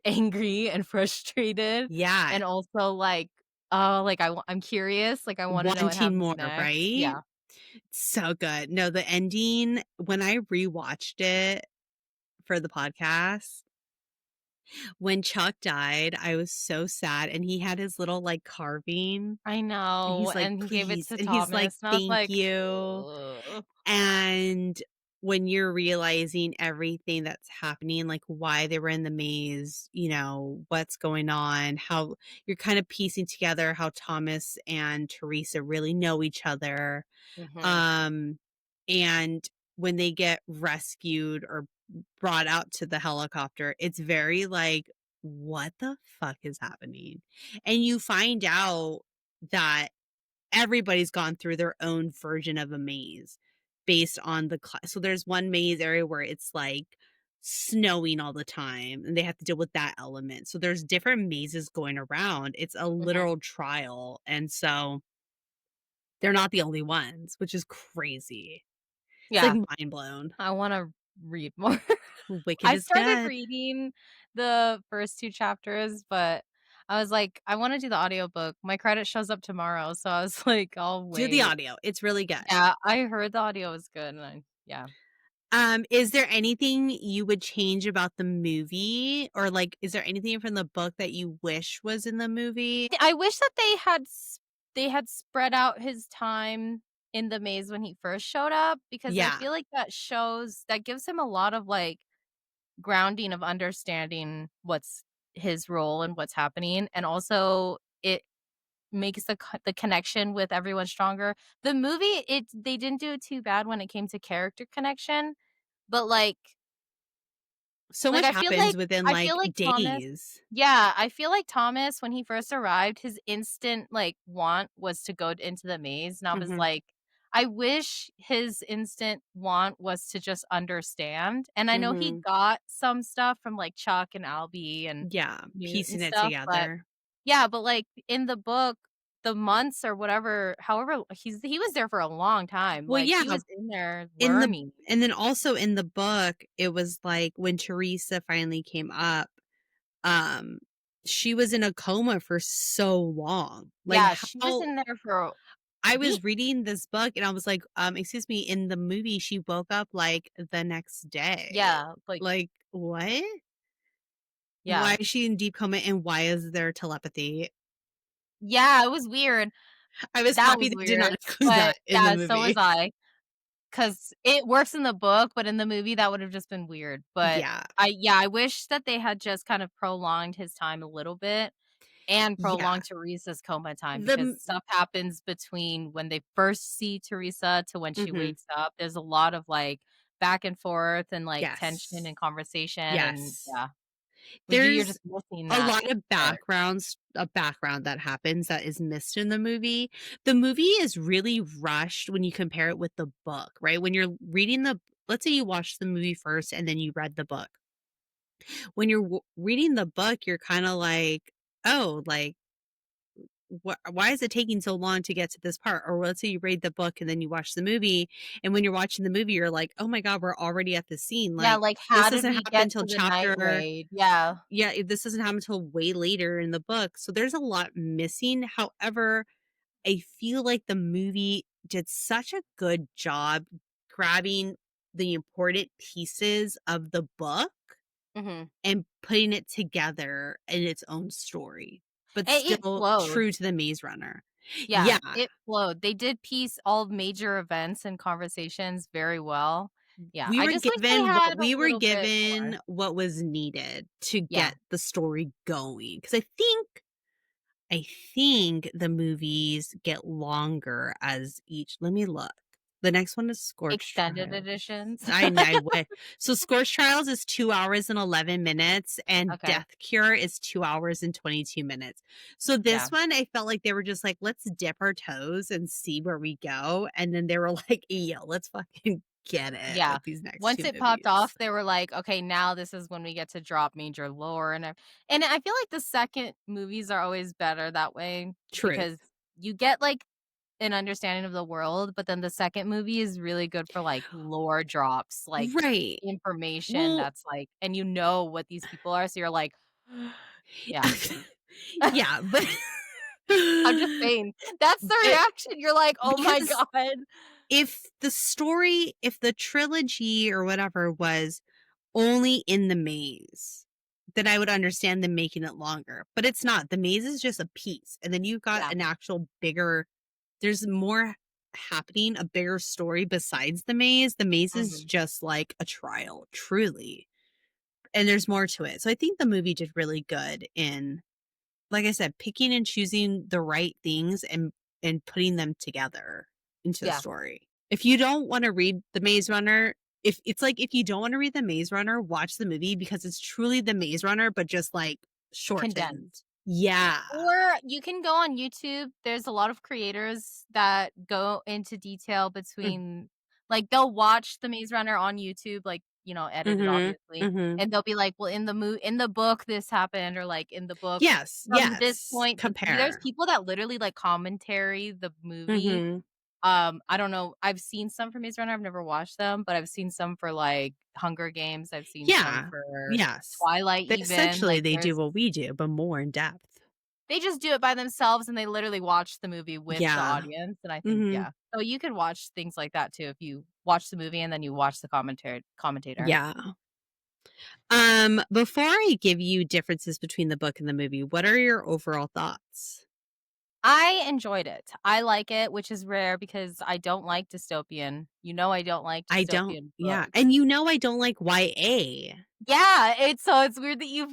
Speaker 1: angry and frustrated
Speaker 2: Yeah,
Speaker 1: and also like, oh, like I'm curious, like I wanna know what
Speaker 2: wanting
Speaker 1: happens
Speaker 2: more,
Speaker 1: next.
Speaker 2: right?
Speaker 1: Yeah.
Speaker 2: So good. No, the ending, when I rewatched it for the podcast, when Chuck died, I was so sad, and he had his little, like, carving,
Speaker 1: I
Speaker 2: and
Speaker 1: know,
Speaker 2: he's like,
Speaker 1: and he gave it
Speaker 2: "Please,"
Speaker 1: to
Speaker 2: and he's like,
Speaker 1: Thomas, and I was
Speaker 2: "Thank
Speaker 1: like,
Speaker 2: you."
Speaker 1: "Ugh."
Speaker 2: And when you're realizing everything that's happening, like why they were in the maze, what's going on, how you're kind of piecing together how Thomas and Teresa really know each other.
Speaker 1: Mhm,
Speaker 2: Um, and when they get rescued or brought out to the helicopter, it's very like, what the fuck is happening? And you find out that everybody's gone through their own version of a maze based on so there's one maze area where it's like snowing all the time and they have to deal with that element. So there's different mazes going around. It's a
Speaker 1: mhm.
Speaker 2: literal trial. And so they're not the only ones, which is crazy. It's like
Speaker 1: Yeah,
Speaker 2: mind blown.
Speaker 1: I wanna read more.
Speaker 2: Wicked
Speaker 1: I
Speaker 2: is
Speaker 1: started
Speaker 2: good.
Speaker 1: reading the first 2 chapters, but I was like, "I wanna do the audiobook." My credit shows up tomorrow, so I was like, "I'll
Speaker 2: Do the
Speaker 1: wait."
Speaker 2: audio. It's really good.
Speaker 1: Yeah, I heard the audio was good, and yeah.
Speaker 2: Is there anything you would change about the movie? Or, like, is there anything from the book that you wish was in the movie?
Speaker 1: I wish that they had spread out his time in the maze when he first showed up because I
Speaker 2: Yeah.
Speaker 1: feel like that gives him a lot of, like, grounding of understanding what's his role and what's happening, and also it makes the connection with everyone stronger. The movie, they didn't do it too bad when it came to character connection, but,
Speaker 2: So much happens within,
Speaker 1: I
Speaker 2: like,
Speaker 1: feel like Thomas
Speaker 2: days.
Speaker 1: yeah, I feel like Thomas, when he first arrived, his instant, like, want was to go into the maze, and I was
Speaker 2: Mhm.
Speaker 1: like, I wish his instant want was to just understand, and I know he
Speaker 2: Mhm.
Speaker 1: got some stuff from, like, Chuck and Albie and
Speaker 2: Yeah,
Speaker 1: Newt and
Speaker 2: piecing it
Speaker 1: stuff, but
Speaker 2: together.
Speaker 1: yeah, but, like, in the book, the months or whatever however he was there for a long time,
Speaker 2: Well,
Speaker 1: like,
Speaker 2: yeah,
Speaker 1: he was in there
Speaker 2: in the
Speaker 1: learning.
Speaker 2: and then also in the book, it was like when Teresa finally came up, um, she was in a coma for so long. Like,
Speaker 1: Yeah, she was
Speaker 2: how
Speaker 1: in there for
Speaker 2: I
Speaker 1: weeks.
Speaker 2: was reading this book and I was like, excuse me, in the movie, she woke up, like, the next day.
Speaker 1: Yeah, like
Speaker 2: Like, what? Why
Speaker 1: yeah.
Speaker 2: is she in deep coma and why is there telepathy?
Speaker 1: Yeah, it was weird.
Speaker 2: I was
Speaker 1: That
Speaker 2: happy
Speaker 1: was
Speaker 2: they did not
Speaker 1: weird,
Speaker 2: include
Speaker 1: but
Speaker 2: that in the
Speaker 1: yeah, so was
Speaker 2: movie.
Speaker 1: I. 'Cause it works in the book, but in the movie, that would've just been weird, but
Speaker 2: Yeah.
Speaker 1: I wish that they had just kind of prolonged his time a little bit and
Speaker 2: Yeah.
Speaker 1: prolonged Teresa's coma time
Speaker 2: The
Speaker 1: because
Speaker 2: m
Speaker 1: stuff happens between when they first see Teresa to when she
Speaker 2: Mhm.
Speaker 1: wakes up. There's a lot of, like, back and forth and, like, tension
Speaker 2: Yes.
Speaker 1: and conversation and
Speaker 2: Yes.
Speaker 1: yeah, you're
Speaker 2: There's
Speaker 1: just missing
Speaker 2: a
Speaker 1: that
Speaker 2: lot of
Speaker 1: part.
Speaker 2: background that happens that is missed in the movie. The movie is really rushed when you compare it with the book, right? When you're reading the let's say you watched the movie first and then you read the book. When you're reading the book, you're kinda like, "Oh, like, why is it taking so long to get to this part?" Or let's say you read the book and then you watch the movie, and when you're watching the movie, you're like, "Oh my god, we're already at the scene."
Speaker 1: Yeah,
Speaker 2: Like,
Speaker 1: like,
Speaker 2: this
Speaker 1: how did
Speaker 2: doesn't
Speaker 1: we
Speaker 2: happen
Speaker 1: get
Speaker 2: until
Speaker 1: to the night
Speaker 2: chapter
Speaker 1: raid? Yeah.
Speaker 2: yeah, this doesn't happen until way later in the book, so there's a lot missing. However, I feel like the movie did such a good job grabbing the important pieces of the book
Speaker 1: Mhm.
Speaker 2: and putting it together in its own story, but
Speaker 1: It
Speaker 2: still
Speaker 1: flowed.
Speaker 2: true to the Maze Runner.
Speaker 1: Yeah,
Speaker 2: Yeah,
Speaker 1: it flowed. They did piece all major events and conversations very well. Yeah, I just wish they had a little bit more.
Speaker 2: what was needed to
Speaker 1: Yeah,
Speaker 2: get the story going. Because I think the movies get longer as each let me look. The next one is Scorched
Speaker 1: extended
Speaker 2: Trials.
Speaker 1: editions.
Speaker 2: I wish. So Scorched Trials is 2 hours and 11 minutes, and
Speaker 1: Okay,
Speaker 2: Death Cure is 2 hours and 22 minutes. So
Speaker 1: yeah,
Speaker 2: this one, I felt like they were just like, "Let's dip our toes and see where we go," and then they were like, "Yo, let's fucking get it
Speaker 1: yeah.
Speaker 2: with these next
Speaker 1: Once
Speaker 2: 2
Speaker 1: it popped
Speaker 2: movies."
Speaker 1: off, they were like, "Okay, now this is when we get to drop major lore," and I feel like the second movies are always better that way because
Speaker 2: Truth.
Speaker 1: you get, like, an understanding of the world, but then the second movie is really good for, like, lore drops, like,
Speaker 2: Right.
Speaker 1: information
Speaker 2: Well
Speaker 1: that's, like and you know what these people are, so you're like yeah.
Speaker 2: yeah, but
Speaker 1: I'm just saying, that's the
Speaker 2: but
Speaker 1: reaction, you're like, "Oh my
Speaker 2: because
Speaker 1: god."
Speaker 2: if the trilogy or whatever was only in the maze, then I would understand them making it longer, but it's not. The maze is just a piece, and then you've got
Speaker 1: Yeah,
Speaker 2: an actual bigger there's more happening, a bigger story besides the maze. The maze is
Speaker 1: mhm,
Speaker 2: just like a trial, truly, and there's more to it. So I think the movie did really good in like I said, picking and choosing the right things and putting them together into the
Speaker 1: yeah,
Speaker 2: story. If you don't wanna read The Maze Runner, if it's like if you don't wanna read The Maze Runner, watch the movie because it's truly The Maze Runner, but just, like, shortened.
Speaker 1: condensed.
Speaker 2: Yeah.
Speaker 1: Or you can go on YouTube, there's a lot of creators that go into detail
Speaker 2: Mm,
Speaker 1: between like, they'll watch The Maze Runner on YouTube, like, edited,
Speaker 2: mhm,
Speaker 1: obviously,
Speaker 2: mhm.
Speaker 1: and they'll be like, "Well, in the book, this happened," or, like, "In the book,
Speaker 2: Yes,
Speaker 1: from this
Speaker 2: yes,
Speaker 1: point" there's
Speaker 2: compare.
Speaker 1: people that literally, like, commentary the movie.
Speaker 2: Mhm.
Speaker 1: I don't know, I've seen some for Maze Runner, I've never watched them, but I've seen some for, like, Hunger Games, I've seen some
Speaker 2: Yeah.
Speaker 1: for
Speaker 2: Yes.
Speaker 1: Twilight
Speaker 2: They
Speaker 1: even,
Speaker 2: essentially,
Speaker 1: like,
Speaker 2: they do
Speaker 1: there's
Speaker 2: what we do, but more in depth.
Speaker 1: they just do it by themselves and they literally watch the movie with the
Speaker 2: Yeah.
Speaker 1: audience, and I think
Speaker 2: Mhm.
Speaker 1: yeah. So you could watch things like that too if you watch the movie and then you watch the commentator.
Speaker 2: Yeah. Before I give you differences between the book and the movie, what are your overall thoughts?
Speaker 1: I enjoyed it. I like it, which is rare because I don't like dystopian. I don't like
Speaker 2: I don't
Speaker 1: dystopian
Speaker 2: yeah,
Speaker 1: books.
Speaker 2: and I don't like YA.
Speaker 1: Yeah, it's weird that you've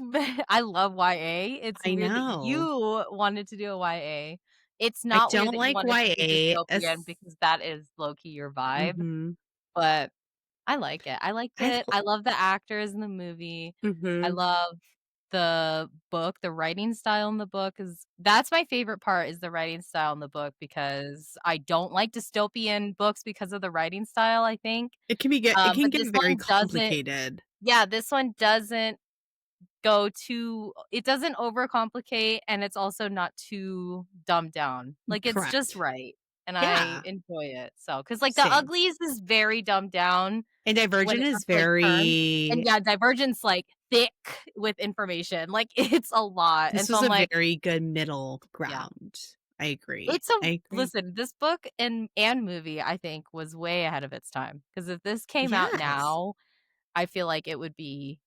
Speaker 1: I love YA. It's
Speaker 2: I
Speaker 1: weird that
Speaker 2: know.
Speaker 1: you wanted to do a YA. It's
Speaker 2: I
Speaker 1: not weird
Speaker 2: don't
Speaker 1: that you
Speaker 2: like
Speaker 1: wanted to do
Speaker 2: YA
Speaker 1: dystopian because that is low key your vibe,
Speaker 2: mhm.
Speaker 1: but I like it. I liked
Speaker 2: I
Speaker 1: it.
Speaker 2: don't
Speaker 1: I love the actors in the movie. I
Speaker 2: mhm.
Speaker 1: love the book, the writing style in the book is that's my favorite part is the writing style in the book because I don't like dystopian books because of the writing style, I think.
Speaker 2: It can
Speaker 1: But
Speaker 2: get
Speaker 1: this
Speaker 2: very
Speaker 1: one doesn't
Speaker 2: complicated.
Speaker 1: yeah, this one doesn't go too it doesn't overcomplicate and it's also not too dumbed down. Like, it's just
Speaker 2: Correct.
Speaker 1: right, and I
Speaker 2: Yeah,
Speaker 1: enjoy it, so because like, The
Speaker 2: same.
Speaker 1: Uglies is very dumbed down
Speaker 2: And
Speaker 1: when
Speaker 2: Divergent
Speaker 1: it
Speaker 2: is
Speaker 1: comes to, like, terms, and
Speaker 2: very
Speaker 1: yeah, Divergent's, like, thick with information, like, it's a lot, and
Speaker 2: this
Speaker 1: so
Speaker 2: was
Speaker 1: I'm
Speaker 2: a
Speaker 1: like
Speaker 2: very good middle
Speaker 1: yeah.
Speaker 2: ground. I agree.
Speaker 1: It's a
Speaker 2: I agree.
Speaker 1: listen, this book and movie, I think, was way ahead of its time. Because if this came out
Speaker 2: Yes.
Speaker 1: now, I feel like it would be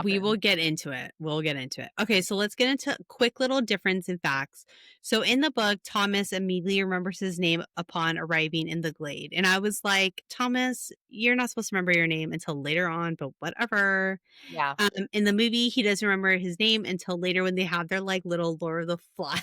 Speaker 2: We will
Speaker 1: poppin'.
Speaker 2: get into it. We'll get into it. Okay, so let's get into quick little difference in facts. So in the book, Thomas immediately remembers his name upon arriving in the Glade. And I was like, Thomas, you're not supposed to remember your name until later on, but whatever.
Speaker 1: Yeah.
Speaker 2: In the movie, he doesn't remember his name until later when they have their like little Lord of the Flies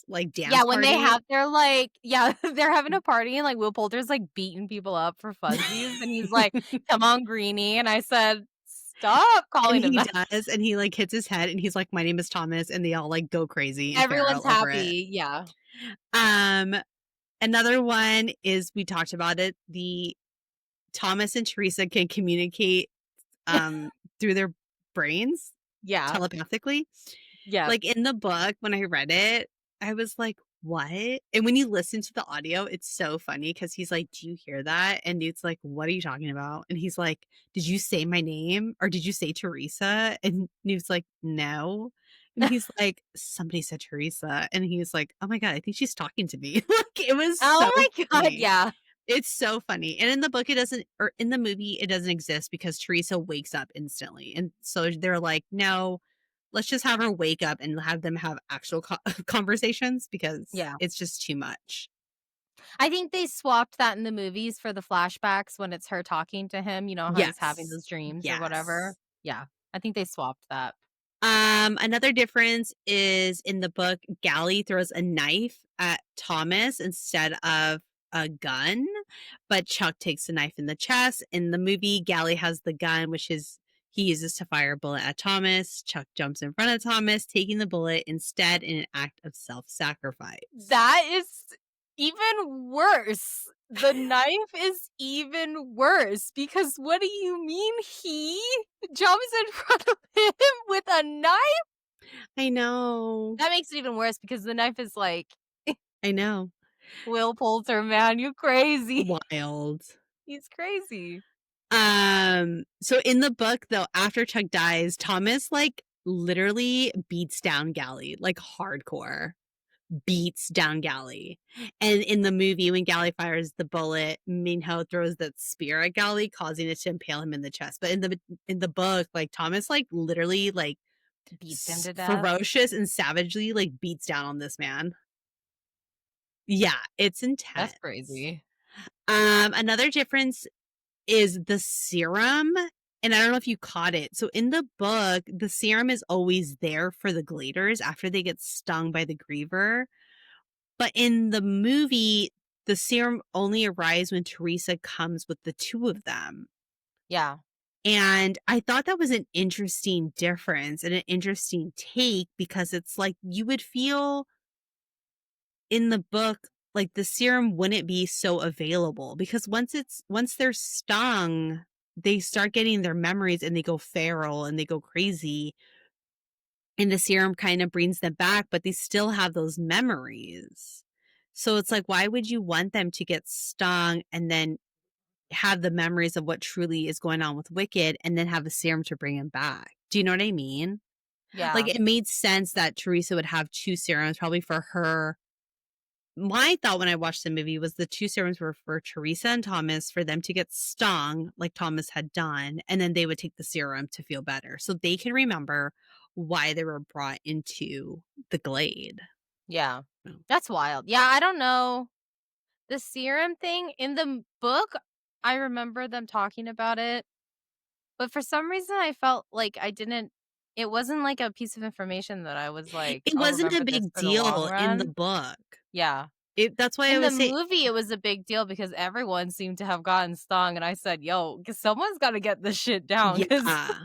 Speaker 2: like
Speaker 1: Yeah,
Speaker 2: dance
Speaker 1: when they
Speaker 2: party.
Speaker 1: have their, like yeah, they're having a party and, like, Will Poulter's, like, beating people up for funsies, and he's like, "Come on, Greenie," and I said, "Stop
Speaker 2: And
Speaker 1: calling him
Speaker 2: he
Speaker 1: that."
Speaker 2: does, and he like hits his head and he's like, my name is Thomas, and they all like go crazy and
Speaker 1: Everyone's
Speaker 2: feral over it.
Speaker 1: happy, yeah.
Speaker 2: Um Another one is we talked about it, the Thomas and Teresa can communicate, through their brains
Speaker 1: Yeah,
Speaker 2: telepathically.
Speaker 1: yeah.
Speaker 2: Like, in the book, when I read it, I was like, "What?" And when you listen to the audio, it's so funny because he's like, "Do you hear that?" And Newt's like, "What are you talking about?" And he's like, "Did you say my name or did you say Teresa?" And Newt's like, "No." And he's like, "Somebody said Teresa." And he's like, "Oh my god, I think she's talking to me." Like, it was so
Speaker 1: Oh my god,
Speaker 2: funny.
Speaker 1: yeah.
Speaker 2: It's so funny. And in the book, it doesn't or in the movie, it doesn't exist because Teresa wakes up instantly. And so they're like, "No, let's just have her wake up and have them have actual conversations because
Speaker 1: Yeah.
Speaker 2: it's just too much."
Speaker 1: I think they swapped that in the movies for the flashbacks when it's her talking to him, you know, how he's having
Speaker 2: Yes.
Speaker 1: those dreams or whatever.
Speaker 2: Yes.
Speaker 1: Yeah, I think they swapped that.
Speaker 2: Another difference is in the book, Gally throws a knife at Thomas instead of a gun, but Chuck takes the knife in the chest. In the movie, Gally has the gun, which is he uses to fire a bullet at Thomas. Chuck jumps in front of Thomas, taking the bullet instead in an act of self-sacrifice.
Speaker 1: That is even worse. The knife is even worse because what do you mean he jumps in front of him with a knife?
Speaker 2: I know.
Speaker 1: That makes it even worse because the knife is like,
Speaker 2: I know.
Speaker 1: Will Poulter, man, you crazy.
Speaker 2: Wild.
Speaker 1: He's crazy.
Speaker 2: So in the book though, after Chuck dies, Thomas like literally beats down Gally, like hardcore beats down Gally. And in the movie, when Gally fires the bullet, Minho throws that spear at Gally, causing it to impale him in the chest. But in the book, like Thomas like literally like
Speaker 1: Beats him to death.
Speaker 2: ferocious and savagely like beats down on this man. Yeah, it's
Speaker 1: That's
Speaker 2: intense.
Speaker 1: crazy.
Speaker 2: Another difference is the serum, and I don't know if you caught it. So in the book, the serum is always there for the Gladers after they get stung by the Griever. But in the movie, the serum only arrives when Teresa comes with the two of them.
Speaker 1: Yeah.
Speaker 2: And I thought that was an interesting difference and an interesting take because it's like you would feel in the book like the serum wouldn't be so available because once they're stung, they start getting their memories and they go feral and they go crazy. And the serum kind of brings them back, but they still have those memories. So it's like, why would you want them to get stung and then have the memories of what truly is going on with Wicked and then have a serum to bring him back? Do you know what I mean? Like,
Speaker 1: Yeah.
Speaker 2: it made sense that Teresa would have two serums, probably for her. My thought when I watched the movie was the two serums were for Teresa and Thomas for them to get stung like Thomas had done, and then they would take the serum to feel better. So they can remember why they were brought into the Glade.
Speaker 1: Yeah.
Speaker 2: Oh.
Speaker 1: That's wild. Yeah, I don't know. The serum thing in the book, I remember them talking about it, but for some reason I felt like I didn't it wasn't like a piece of information that I was like,
Speaker 2: It
Speaker 1: "I'll
Speaker 2: wasn't a
Speaker 1: remember this
Speaker 2: big
Speaker 1: for the long
Speaker 2: deal in the
Speaker 1: run."
Speaker 2: book.
Speaker 1: Yeah.
Speaker 2: That's why I
Speaker 1: In the
Speaker 2: was saying
Speaker 1: movie, it was a big deal because everyone seemed to have gotten stung, and I said, "Yo, someone's gotta get this shit down," because
Speaker 2: yeah.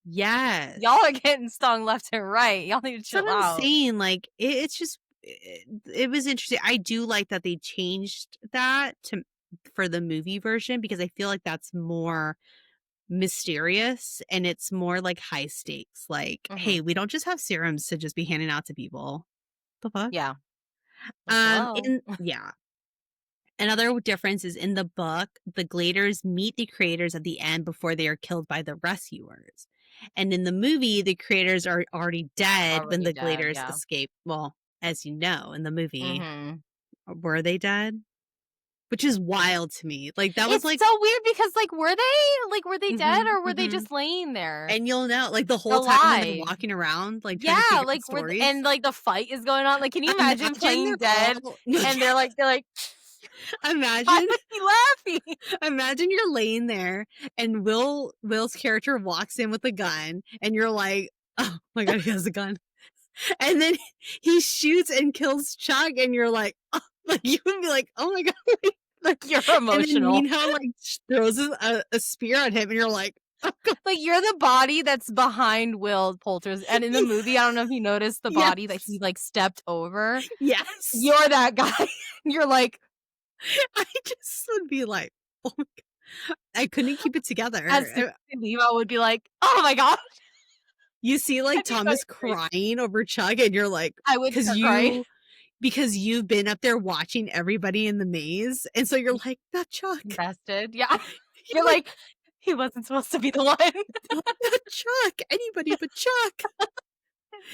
Speaker 1: Y'all
Speaker 2: Yes.
Speaker 1: are getting stung left and right. Y'all need to
Speaker 2: That's
Speaker 1: chill
Speaker 2: what I'm
Speaker 1: out.
Speaker 2: saying, like, it's just it was interesting. I do like that they changed that to for the movie version because I feel like that's more mysterious and it's more, like, high stakes, like, "Hey,
Speaker 1: Mhm.
Speaker 2: we don't just have serums to just be handing out to people." The fuck?
Speaker 1: Yeah. Like, hello?
Speaker 2: In yeah. Another difference is in the book, the Gladers meet the creators at the end before they are killed by the rescuers. And in the movie, the creators are already dead when
Speaker 1: Already
Speaker 2: the
Speaker 1: dead,
Speaker 2: Gladers
Speaker 1: yeah.
Speaker 2: escape. Well, as you know, in the movie,
Speaker 1: Mhm.
Speaker 2: were they dead? Which is wild to me. Like that was
Speaker 1: It's
Speaker 2: like
Speaker 1: so weird because, were they dead
Speaker 2: mhm,
Speaker 1: or were they
Speaker 2: mhm.
Speaker 1: just laying there
Speaker 2: And you'll know like the whole time they've been
Speaker 1: alive?
Speaker 2: walking around like trying to
Speaker 1: Yeah,
Speaker 2: figure out stories.
Speaker 1: and, like, the fight is going on, like, can you imagine
Speaker 2: Imagine
Speaker 1: playing
Speaker 2: they're
Speaker 1: dead
Speaker 2: all
Speaker 1: and they're like, "Why
Speaker 2: imagine
Speaker 1: was he laughing?"
Speaker 2: imagine you're laying there and Will's character walks in with a gun and you're like, "Oh my god, he has a gun." And then he shoots and kills Chuck and you're like, "Oh," like you would be like, "Oh my god." Like,
Speaker 1: You're
Speaker 2: and then
Speaker 1: emotional.
Speaker 2: Minho like throws a spear at him and you're like, "Oh god."
Speaker 1: Like, you're the body that's behind Will Poulter's and in the movie, I don't know if you noticed the body that he,
Speaker 2: Yes.
Speaker 1: like, stepped over.
Speaker 2: Yes.
Speaker 1: You're that guy. You're like,
Speaker 2: I just would be like, "Oh my god." I couldn't keep it
Speaker 1: as soon
Speaker 2: together.
Speaker 1: as Leo would be like, "Oh my god."
Speaker 2: You see, like,
Speaker 1: I'd be going
Speaker 2: Thomas
Speaker 1: crazy.
Speaker 2: crying over Chuck, and you're like,
Speaker 1: I would
Speaker 2: because
Speaker 1: start crying.
Speaker 2: because you've been up there watching everybody in the maze, and so you're like, "Not Chuck."
Speaker 1: Invested, yeah. You're
Speaker 2: You're like,
Speaker 1: like, "He wasn't supposed to be the one."
Speaker 2: Not Chuck, anybody but Chuck."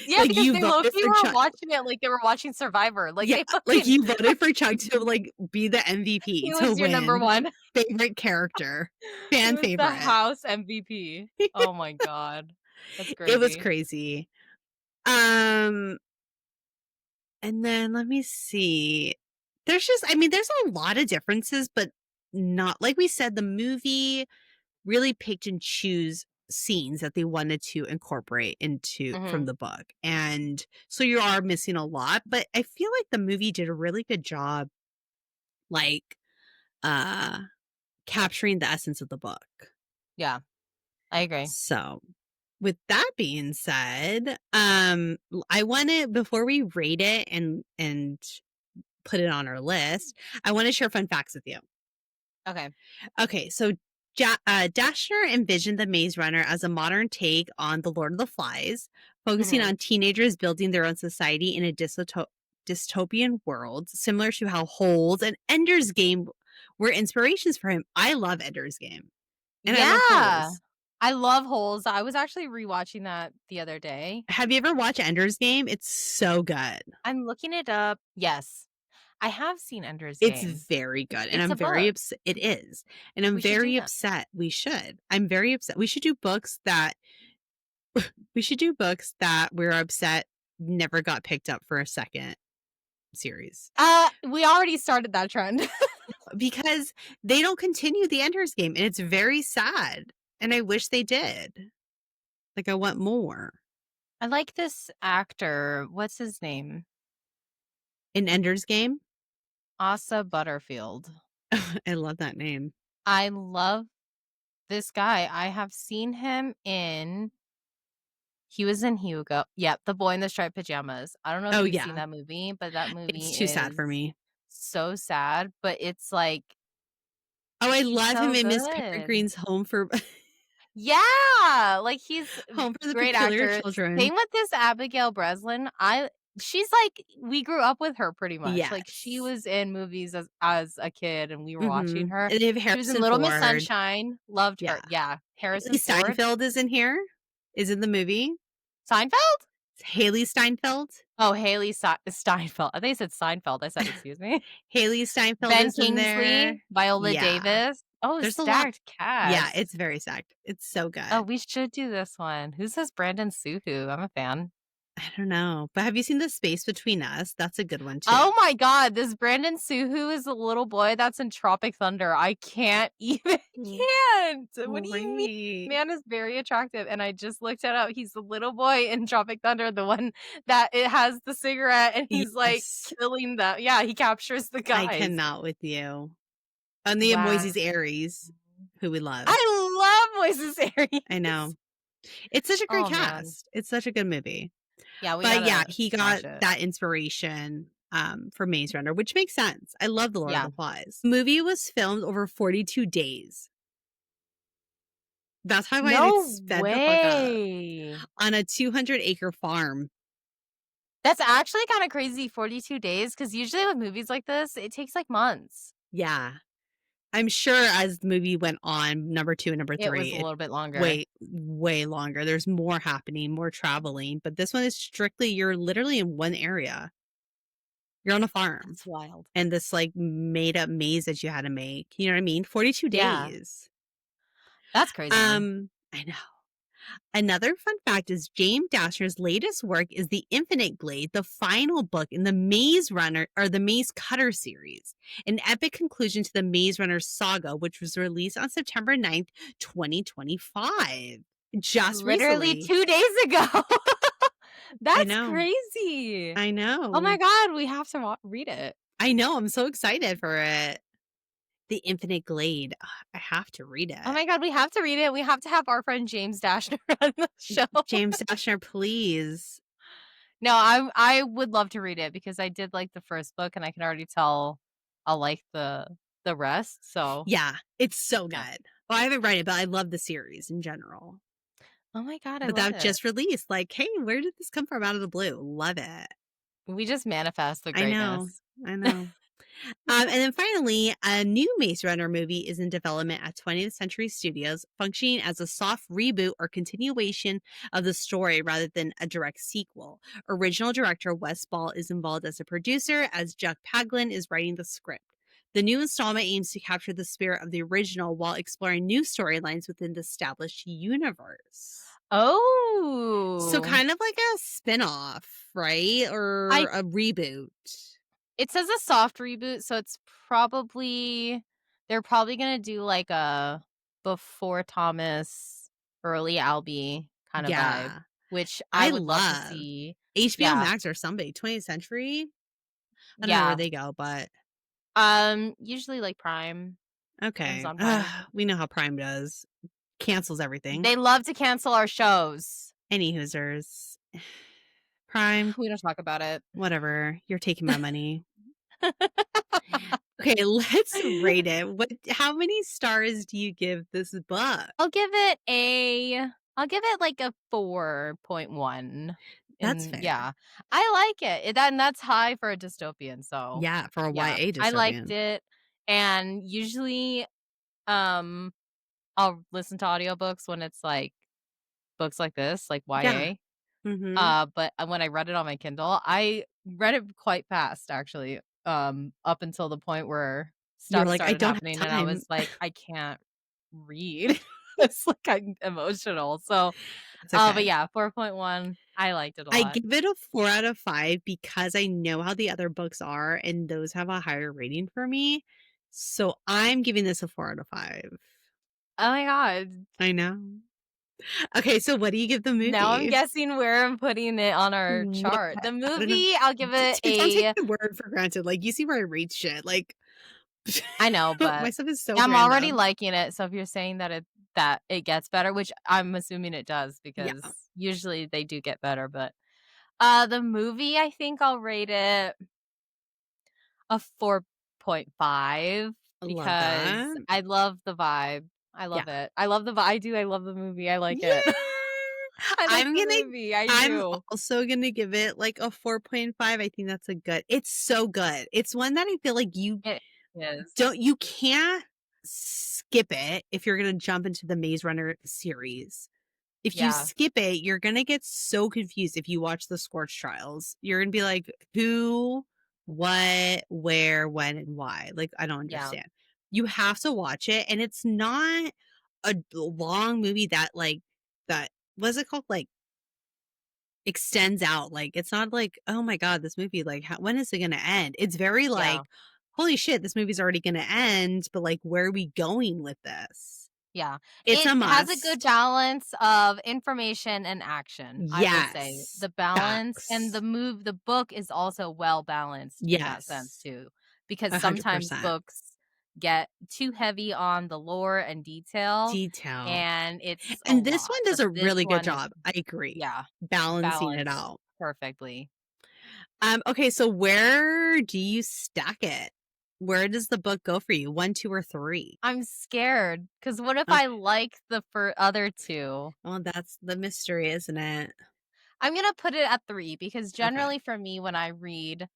Speaker 1: Yeah,
Speaker 2: Like,
Speaker 1: because
Speaker 2: you
Speaker 1: they
Speaker 2: voted
Speaker 1: low-key
Speaker 2: for
Speaker 1: were
Speaker 2: Chuck.
Speaker 1: watching it like they were watching Survivor, like,
Speaker 2: Yeah,
Speaker 1: they
Speaker 2: like,
Speaker 1: fucking
Speaker 2: you voted for Chuck to, like, be the
Speaker 1: he
Speaker 2: MVP, to
Speaker 1: was your number
Speaker 2: win.
Speaker 1: 1.
Speaker 2: Favorite character.
Speaker 1: He
Speaker 2: Fan
Speaker 1: was the
Speaker 2: favorite.
Speaker 1: house MVP. Oh my god. That's
Speaker 2: It was
Speaker 1: crazy.
Speaker 2: crazy. Um And then let me see. There's just I mean, there's a lot of differences, but not like we said, the movie really picked and choose scenes that they wanted to incorporate into from
Speaker 1: Mhm.
Speaker 2: the book. And so you are missing a lot, but I feel like the movie did a really good job like uh capturing the essence of the book.
Speaker 1: Yeah, I agree.
Speaker 2: So with that being said, I want to before we rate it and put it on our list, I want to share fun facts with you.
Speaker 1: Okay.
Speaker 2: Okay, so Dashner envisioned the Maze Runner as a modern take on The Lord of the Flies, focusing
Speaker 1: Mhm.
Speaker 2: on teenagers building their own society in a dystopian world, similar to how Holes and Ender's Game were inspirations for him. I love Ender's Game, and I love
Speaker 1: Yeah.
Speaker 2: Holes.
Speaker 1: I love Holes. I was actually rewatching that the other day.
Speaker 2: Have you ever watched Ender's Game? It's so good.
Speaker 1: I'm looking it up. Yes, I have seen Ender's
Speaker 2: It's
Speaker 1: Game.
Speaker 2: very good, and
Speaker 1: It's
Speaker 2: I'm
Speaker 1: a
Speaker 2: very
Speaker 1: book.
Speaker 2: upset it is, and I'm
Speaker 1: We should do
Speaker 2: very
Speaker 1: that.
Speaker 2: upset we should. I'm very upset. We should do books that we're upset never got picked up for a second series,
Speaker 1: We already started that trend.
Speaker 2: because they don't continue the Ender's Game, and it's very sad, and I wish they did. Like, I want more.
Speaker 1: I like this actor. What's his name?
Speaker 2: In Ender's Game?
Speaker 1: Asa Butterfield.
Speaker 2: I love that name.
Speaker 1: I love this guy. I have seen him in he was in Hugo. Yep, The Boy in the Striped Pajamas. I don't know if
Speaker 2: Oh,
Speaker 1: you've seen
Speaker 2: yeah.
Speaker 1: that movie, but that
Speaker 2: It's
Speaker 1: movie
Speaker 2: too sad
Speaker 1: is
Speaker 2: for me.
Speaker 1: so sad, but it's like
Speaker 2: Oh, I
Speaker 1: he's
Speaker 2: love him
Speaker 1: so
Speaker 2: in Miss
Speaker 1: good.
Speaker 2: Peregrine's Home for
Speaker 1: Yeah, like he's a
Speaker 2: Home for the
Speaker 1: great
Speaker 2: Peculiar
Speaker 1: actor.
Speaker 2: Children.
Speaker 1: Same with this Abigail Breslin. I she's like we grew up with her pretty much. Like she
Speaker 2: Yes.
Speaker 1: was in movies as a kid and we were watching
Speaker 2: Mhm.
Speaker 1: her.
Speaker 2: And they have
Speaker 1: She was in
Speaker 2: Harrison
Speaker 1: Little Miss
Speaker 2: Ford.
Speaker 1: Sunshine. Loved her.
Speaker 2: Yeah.
Speaker 1: Yeah,
Speaker 2: Haley
Speaker 1: Harrison Ford.
Speaker 2: Steinfeld is in here, is in the movie.
Speaker 1: Seinfeld?
Speaker 2: Haley Steinfeld.
Speaker 1: Oh, Steinfeld. I think you said Seinfeld. I said, "Excuse me."
Speaker 2: Haley Steinfeld
Speaker 1: Ben
Speaker 2: is in
Speaker 1: Kingsley,
Speaker 2: there.
Speaker 1: Viola
Speaker 2: Yeah.
Speaker 1: Davis. Oh,
Speaker 2: There's a lot.
Speaker 1: stacked
Speaker 2: Yeah,
Speaker 1: cast.
Speaker 2: it's very stacked. It's so
Speaker 1: Oh,
Speaker 2: good.
Speaker 1: we should do this one. Who says Brandon Suhu? I'm a fan.
Speaker 2: I don't know, but have you seen The Space Between Us? That's a good one too.
Speaker 1: Oh my god, this Brandon Suhu is a little boy that's in Tropic Thunder. I can't even
Speaker 2: Mm,
Speaker 1: can't. What do you mean?
Speaker 2: great.
Speaker 1: Man is very attractive, and I just looked it up. He's the little boy in Tropic Thunder, the one that it has the cigarette, and he's like
Speaker 2: Yes.
Speaker 1: killing the yeah, he captures the
Speaker 2: I
Speaker 1: guys.
Speaker 2: cannot with you. And the
Speaker 1: Wow.
Speaker 2: Moises Aries, who we love.
Speaker 1: I love Moises Aries.
Speaker 2: I know. It's such a great
Speaker 1: Oh, man.
Speaker 2: cast. It's such a good movie.
Speaker 1: Yeah, we
Speaker 2: But yeah,
Speaker 1: gotta
Speaker 2: he got
Speaker 1: watch it.
Speaker 2: that inspiration, for Maze Runner, which makes sense. I love The Lord of
Speaker 1: Yeah.
Speaker 2: the Flies. The movie was filmed over 42 days. That's how wide it's
Speaker 1: No
Speaker 2: sped the fuck up
Speaker 1: way!
Speaker 2: on a 200-acre farm.
Speaker 1: That's actually kinda crazy, 42 days, because usually with movies like this, it takes, like, months.
Speaker 2: Yeah. I'm sure as the movie went on, number 2 and number
Speaker 1: It
Speaker 2: 3,
Speaker 1: was a
Speaker 2: it
Speaker 1: little bit longer.
Speaker 2: way, way longer. There's more happening, more traveling, but this one is strictly you're literally in one area. You're on a farm,
Speaker 1: That's wild.
Speaker 2: and this, like, made up maze that you had to make, you know what I mean? 42
Speaker 1: Yeah,
Speaker 2: days.
Speaker 1: that's crazy.
Speaker 2: I know. Another fun fact is James Dashner's latest work is The Infinite Glade, the final book in the Maze Runner or the Maze Cutter series, an epic conclusion to the Maze Runner saga, which was released on September 9th, 2025. Just
Speaker 1: Literally
Speaker 2: recently.
Speaker 1: 2 days ago.
Speaker 2: I
Speaker 1: That's
Speaker 2: know.
Speaker 1: crazy.
Speaker 2: I
Speaker 1: Oh my
Speaker 2: know.
Speaker 1: god, we have to read it.
Speaker 2: I know. I'm so excited for it. The Infinite Glade. Ugh, I have to read
Speaker 1: Oh
Speaker 2: it.
Speaker 1: my god, we have to read it. We have to have our friend James Dashner on the show.
Speaker 2: James Dashner, please.
Speaker 1: No, I would love to read it because I did like the first book and I can already tell I'll like the rest, so,
Speaker 2: Yeah, it's so
Speaker 1: yeah.
Speaker 2: good. Well, I haven't read it, but I love the series in general.
Speaker 1: Oh my god, I
Speaker 2: But
Speaker 1: love
Speaker 2: that
Speaker 1: it.
Speaker 2: just released, like, "Hey, where did this come from out of the blue?" Love it.
Speaker 1: We just manifest the
Speaker 2: I know,
Speaker 1: greatness.
Speaker 2: I know. And then finally, a new Maze Runner movie is in development at 20th Century Studios, functioning as a soft reboot or continuation of the story rather than a direct sequel. Original director Wes Ball is involved as a producer, as Jack Paglin is writing the script. The new installment aims to capture the spirit of the original while exploring new storylines within the established universe. So
Speaker 1: Oh.
Speaker 2: kind of like a spin-off, right? Or
Speaker 1: I
Speaker 2: a reboot.
Speaker 1: It says a soft reboot, so it's probably they're probably gonna do like a before Thomas, early Albie kind of vibe,
Speaker 2: Yeah.
Speaker 1: which I
Speaker 2: I
Speaker 1: would love to
Speaker 2: love
Speaker 1: see.
Speaker 2: HBO
Speaker 1: Yeah,
Speaker 2: Max or somebody, 20th Century? I don't know where
Speaker 1: yeah.
Speaker 2: they go, but
Speaker 1: Usually like Prime,
Speaker 2: okay.
Speaker 1: Amazon Prime.
Speaker 2: We know how Prime does. Cancels everything.
Speaker 1: They love to cancel our shows.
Speaker 2: Any hoosers. Prime,
Speaker 1: We don't talk about it.
Speaker 2: whatever. You're taking my money. Okay, let's rate it. How many stars do you give this book?
Speaker 1: I'll give it a I'll give it like a 4.1.
Speaker 2: That's
Speaker 1: And
Speaker 2: fair.
Speaker 1: yeah, I like it. That's high for a dystopian, so
Speaker 2: Yeah, for a
Speaker 1: yeah,
Speaker 2: YA
Speaker 1: I liked
Speaker 2: dystopian.
Speaker 1: it. And usually um I'll listen to audiobooks when it's like books like this, like
Speaker 2: Yeah.
Speaker 1: YA.
Speaker 2: Mhm.
Speaker 1: But when I read it on my Kindle, I read it quite fast actually. Up until the point where
Speaker 2: You were
Speaker 1: stuff
Speaker 2: like, "I
Speaker 1: started
Speaker 2: don't
Speaker 1: happening
Speaker 2: have
Speaker 1: and I
Speaker 2: time."
Speaker 1: was like, I can't read. It's like I'm emotional. So,
Speaker 2: It's okay.
Speaker 1: but yeah, 4.1. I liked it a
Speaker 2: I
Speaker 1: lot.
Speaker 2: give it a 4 out of 5 because I know how the other books are, and those have a higher rating for me. So I'm giving this a 4 out of 5.
Speaker 1: Oh my god.
Speaker 2: I know. Okay, so what do you give the
Speaker 1: Now I'm
Speaker 2: movie?
Speaker 1: guessing where I'm putting it on our
Speaker 2: What
Speaker 1: chart. The
Speaker 2: I don't know.
Speaker 1: movie, I'll give it
Speaker 2: Don't take
Speaker 1: a
Speaker 2: my word for granted. Like, you see where I rate shit. Like,
Speaker 1: I know,
Speaker 2: my
Speaker 1: but
Speaker 2: stuff is so
Speaker 1: I'm already
Speaker 2: random.
Speaker 1: liking it. So if you're saying that it gets better, which I'm assuming it does
Speaker 2: Yeah,
Speaker 1: because usually they do get better, but the movie, I think I'll rate it a 4.5
Speaker 2: I love
Speaker 1: because
Speaker 2: that.
Speaker 1: I love the vibe. I
Speaker 2: Yeah.
Speaker 1: love it. I love the vibe. I do. I love the movie. I like it.
Speaker 2: Yeah.
Speaker 1: I like
Speaker 2: I'm
Speaker 1: the
Speaker 2: gonna
Speaker 1: movie. I
Speaker 2: I'm
Speaker 1: do.
Speaker 2: also gonna give it, like, a 4.5. I think that's a good it's so good. It's one that I feel like
Speaker 1: It is.
Speaker 2: you can't skip it if you're gonna jump into the Maze Runner series. If you
Speaker 1: Yeah.
Speaker 2: skip it, you're gonna get so confused if you watch the Scorch Trials. You're gonna be like, "Who, what, where, when, and why?" Like, I don't
Speaker 1: Yeah.
Speaker 2: understand. You have to watch it, and it's not a long movie that, like that what's it called? Like, extends out. Like, it's not like, "Oh my god, this movie, like, when is it gonna end?" It's very
Speaker 1: Yeah.
Speaker 2: like, "Holy shit, this movie's already gonna end, but, like, where are we going with this?"
Speaker 1: Yeah.
Speaker 2: It's
Speaker 1: It
Speaker 2: a
Speaker 1: has a good
Speaker 2: must.
Speaker 1: balance of information and action, I will say.
Speaker 2: Yes.
Speaker 1: The balance and
Speaker 2: Facts.
Speaker 1: the book is also well balanced in that sense
Speaker 2: Yes.
Speaker 1: too. Because sometimes
Speaker 2: 100%.
Speaker 1: books get too heavy on the lore and detail,
Speaker 2: Detail.
Speaker 1: and it's a
Speaker 2: And this
Speaker 1: lot.
Speaker 2: one does
Speaker 1: But
Speaker 2: a
Speaker 1: this
Speaker 2: really good
Speaker 1: one is,
Speaker 2: job. I agree.
Speaker 1: yeah,
Speaker 2: Balancing it
Speaker 1: balanced
Speaker 2: out.
Speaker 1: perfectly.
Speaker 2: Okay, so where do you stack it? Where does the book go for you? 1, 2, or 3?
Speaker 1: I'm scared because what if
Speaker 2: Okay.
Speaker 1: I like the other two?
Speaker 2: Well, that's the mystery, isn't it?
Speaker 1: I'm gonna put it at 3 because
Speaker 2: Okay.
Speaker 1: generally for me when I read,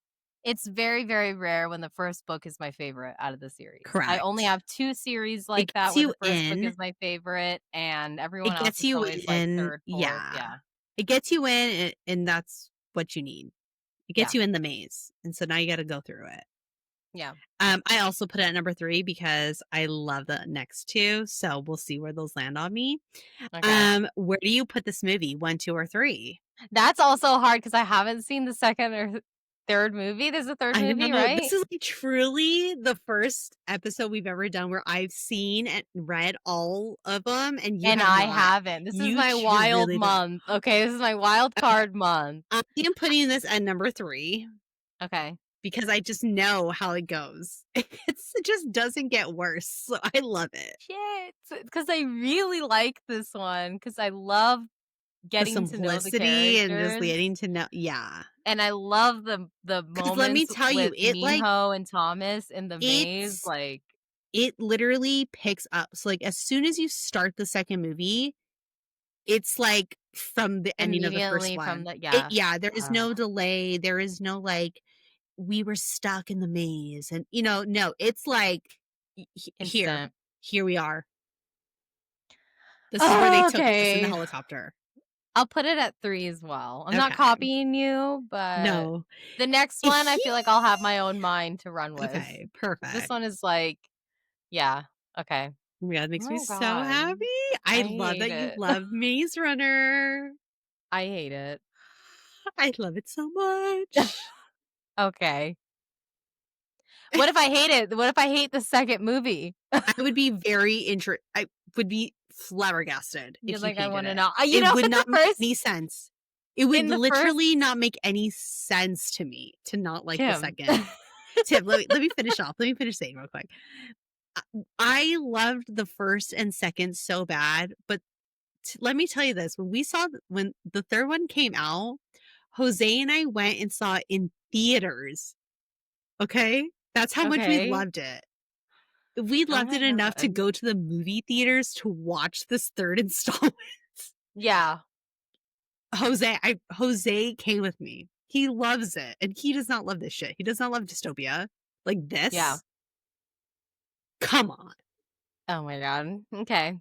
Speaker 1: it's very, very rare when the first book is my favorite out of the series. I only
Speaker 2: Correct.
Speaker 1: have 2 series like
Speaker 2: It
Speaker 1: that
Speaker 2: gets
Speaker 1: where the
Speaker 2: you
Speaker 1: first book
Speaker 2: in.
Speaker 1: is my favorite, and everyone
Speaker 2: It
Speaker 1: else
Speaker 2: gets
Speaker 1: is
Speaker 2: you
Speaker 1: always like
Speaker 2: in.
Speaker 1: 3rd, 4th,
Speaker 2: Yeah.
Speaker 1: yeah.
Speaker 2: It gets you in, and that's what you need. It gets
Speaker 1: Yeah,
Speaker 2: you in the maze. And so now you got to go through it.
Speaker 1: yeah,
Speaker 2: I also put it at number 3 because I love the next 2. So we'll see where those land on me.
Speaker 1: okay.
Speaker 2: Where do you put this movie? 1, 2, or 3?
Speaker 1: That's also hard because I haven't seen the 2nd or 3rd movie. There's a 3rd
Speaker 2: I
Speaker 1: movie,
Speaker 2: know. This
Speaker 1: right?
Speaker 2: is like truly the first episode we've ever done where I've seen and read all of them, and you
Speaker 1: And
Speaker 2: have
Speaker 1: I
Speaker 2: not.
Speaker 1: haven't. This is
Speaker 2: You
Speaker 1: my wild
Speaker 2: truly don't.
Speaker 1: month, okay? This is my wild
Speaker 2: Okay.
Speaker 1: card month.
Speaker 2: I am putting this at number 3
Speaker 1: Okay.
Speaker 2: because I just know how it goes. It just doesn't get worse. So I love it.
Speaker 1: Shit, because I really like this one because I love
Speaker 2: The
Speaker 1: getting to know the
Speaker 2: simplicity and just
Speaker 1: characters,
Speaker 2: getting to know. Yeah.
Speaker 1: and I love the
Speaker 2: Because let me
Speaker 1: moments
Speaker 2: tell you,
Speaker 1: with Minho and Thomas in the maze,
Speaker 2: it's,
Speaker 1: like,
Speaker 2: it literally picks up. So, like, as soon as you start the second movie, it's like from the ending of the first
Speaker 1: immediately from
Speaker 2: one.
Speaker 1: the yeah.
Speaker 2: Yeah, there is no delay. There is no like we were stuck in the maze and no, it's like here.
Speaker 1: Instant.
Speaker 2: Here we are. This is where they took us in the
Speaker 1: Okay.
Speaker 2: helicopter.
Speaker 1: I'll put it at 3 as well. I'm not
Speaker 2: Okay.
Speaker 1: copying you, but
Speaker 2: No.
Speaker 1: the next one, I feel like I'll have my own mind to run with.
Speaker 2: Okay,
Speaker 1: This
Speaker 2: perfect.
Speaker 1: one is like yeah, okay.
Speaker 2: Yeah, it makes me
Speaker 1: Oh
Speaker 2: so
Speaker 1: god.
Speaker 2: happy. I
Speaker 1: I
Speaker 2: love
Speaker 1: hate
Speaker 2: that you
Speaker 1: it.
Speaker 2: love Maze Runner.
Speaker 1: I hate it.
Speaker 2: I love it so much.
Speaker 1: Okay. What if I hate it? What if I hate the 2nd movie?
Speaker 2: I would be I would be flabbergasted
Speaker 1: You're
Speaker 2: if you
Speaker 1: like, "I
Speaker 2: hated
Speaker 1: wanna
Speaker 2: it.
Speaker 1: know." You
Speaker 2: It
Speaker 1: know,
Speaker 2: would
Speaker 1: in the
Speaker 2: not make
Speaker 1: first
Speaker 2: any sense. It would
Speaker 1: in the first
Speaker 2: literally not make any sense to me to not like the
Speaker 1: Kim.
Speaker 2: second. Tiff, let me finish off. Let me finish saying real quick. I loved the first and second so bad, but let me tell you this: when the third one came out, Jose and I went and saw it in theaters. Okay, that's how much we
Speaker 1: Okay.
Speaker 2: loved it. We
Speaker 1: Oh
Speaker 2: loved
Speaker 1: my
Speaker 2: it enough to
Speaker 1: god.
Speaker 2: go to the movie theaters to watch this third installment.
Speaker 1: Yeah.
Speaker 2: Jose came with me. He loves it, and he does not love this shit. He does not love dystopia like
Speaker 1: Yeah.
Speaker 2: this. Come on.
Speaker 1: Oh my god. Okay.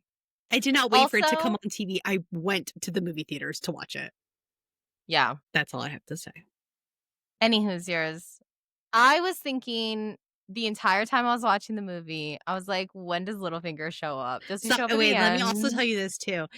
Speaker 2: I did not wait for it to come
Speaker 1: Also
Speaker 2: on TV. I went to the movie theaters to watch it.
Speaker 1: yeah.
Speaker 2: That's all I have to say.
Speaker 1: Anywho's yours. I was thinking the entire time I was watching the movie, I was like, "When does Littlefinger show up? Does he
Speaker 2: So
Speaker 1: show up at the
Speaker 2: wait, let me also
Speaker 1: end?"
Speaker 2: tell you this too.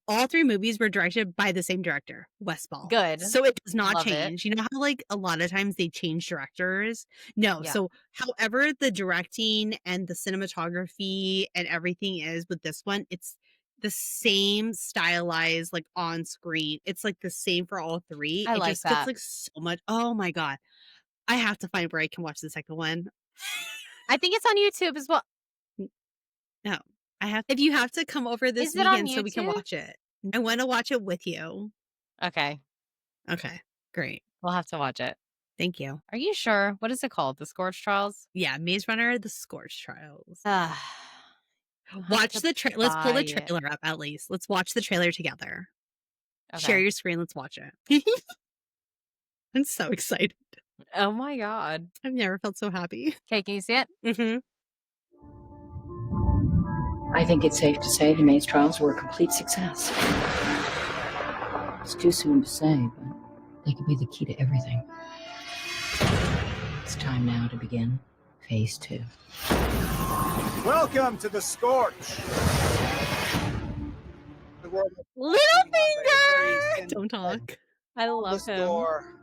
Speaker 2: All 3 movies were directed by the same director, Wes Ball.
Speaker 1: Good.
Speaker 2: So it does not
Speaker 1: Love it.
Speaker 2: change. You know how like a lot of times they change directors? No.
Speaker 1: Yeah.
Speaker 2: So however the directing and the cinematography and everything is with this one, it's the same stylized like on screen. It's like the same for all 3.
Speaker 1: I
Speaker 2: It
Speaker 1: like
Speaker 2: just gets
Speaker 1: that.
Speaker 2: like so much. Oh my god. I have to find where I can watch the second one.
Speaker 1: I think it's on YouTube as well.
Speaker 2: No. If you have to come over this
Speaker 1: Is it on
Speaker 2: weekend so we can
Speaker 1: YouTube?
Speaker 2: watch it. I wanna watch it with you.
Speaker 1: Okay.
Speaker 2: Okay, great.
Speaker 1: We'll have to watch it.
Speaker 2: Thank you.
Speaker 1: Are you sure? What is it called? The Scorch Trials?
Speaker 2: Yeah, Maze Runner: The Scorch Trials.
Speaker 1: You'll have
Speaker 2: Watch
Speaker 1: to
Speaker 2: the let's pull
Speaker 1: buy
Speaker 2: the
Speaker 1: it.
Speaker 2: trailer up at least. Let's watch the trailer together. Share
Speaker 1: Okay.
Speaker 2: your screen, let's watch it. I'm so excited.
Speaker 1: Oh my god.
Speaker 2: I've never felt so happy.
Speaker 1: Okay, can you see it?
Speaker 2: Mhm.
Speaker 3: I think it's safe to say the maze trials were a complete success. It's too soon to say, but they could be the key to everything. It's time now to begin phase 2.
Speaker 4: Welcome to the Scorch. The world
Speaker 1: Littlefinger!
Speaker 2: Don't talk.
Speaker 1: I
Speaker 4: on
Speaker 1: love
Speaker 4: this
Speaker 1: him.
Speaker 4: door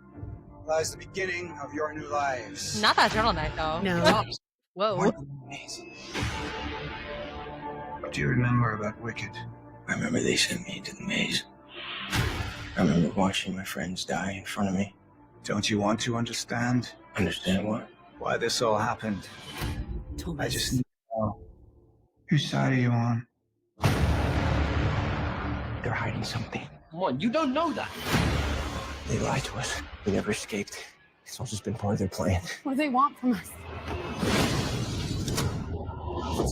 Speaker 4: lies the beginning of your new lives.
Speaker 1: Not that turtleneck though.
Speaker 2: No.
Speaker 1: Whoa.
Speaker 4: What do you remember about Wicked?
Speaker 5: I remember they sent me into the maze. I remember watching my friends die in front of me.
Speaker 4: Don't you want to understand
Speaker 5: Understand what?
Speaker 4: why this all happened? I just need to know. Whose side are you on?
Speaker 5: They're hiding something.
Speaker 6: Come on, you don't know that.
Speaker 5: They lied to us. We never escaped. It's all just been part of their plan.
Speaker 7: What do they want from us?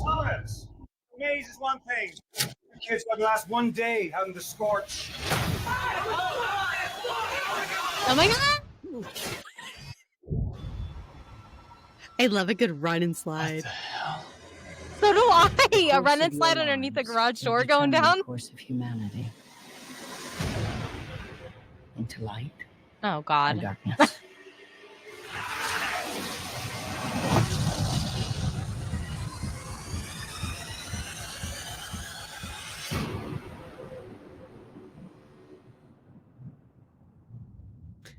Speaker 4: Thomas! The maze is one thing. The kids got to last one day out in the scorch.
Speaker 1: Oh my god!
Speaker 2: I love a good run and
Speaker 5: What
Speaker 2: slide.
Speaker 5: the hell?
Speaker 1: So do I. A
Speaker 3: Course
Speaker 1: run
Speaker 3: of
Speaker 1: and slide
Speaker 3: your
Speaker 1: underneath the
Speaker 3: lives
Speaker 1: garage
Speaker 3: will
Speaker 1: door going
Speaker 3: determine
Speaker 1: down.
Speaker 3: The course of humanity. Into light
Speaker 1: Oh
Speaker 3: or
Speaker 1: god.
Speaker 3: darkness.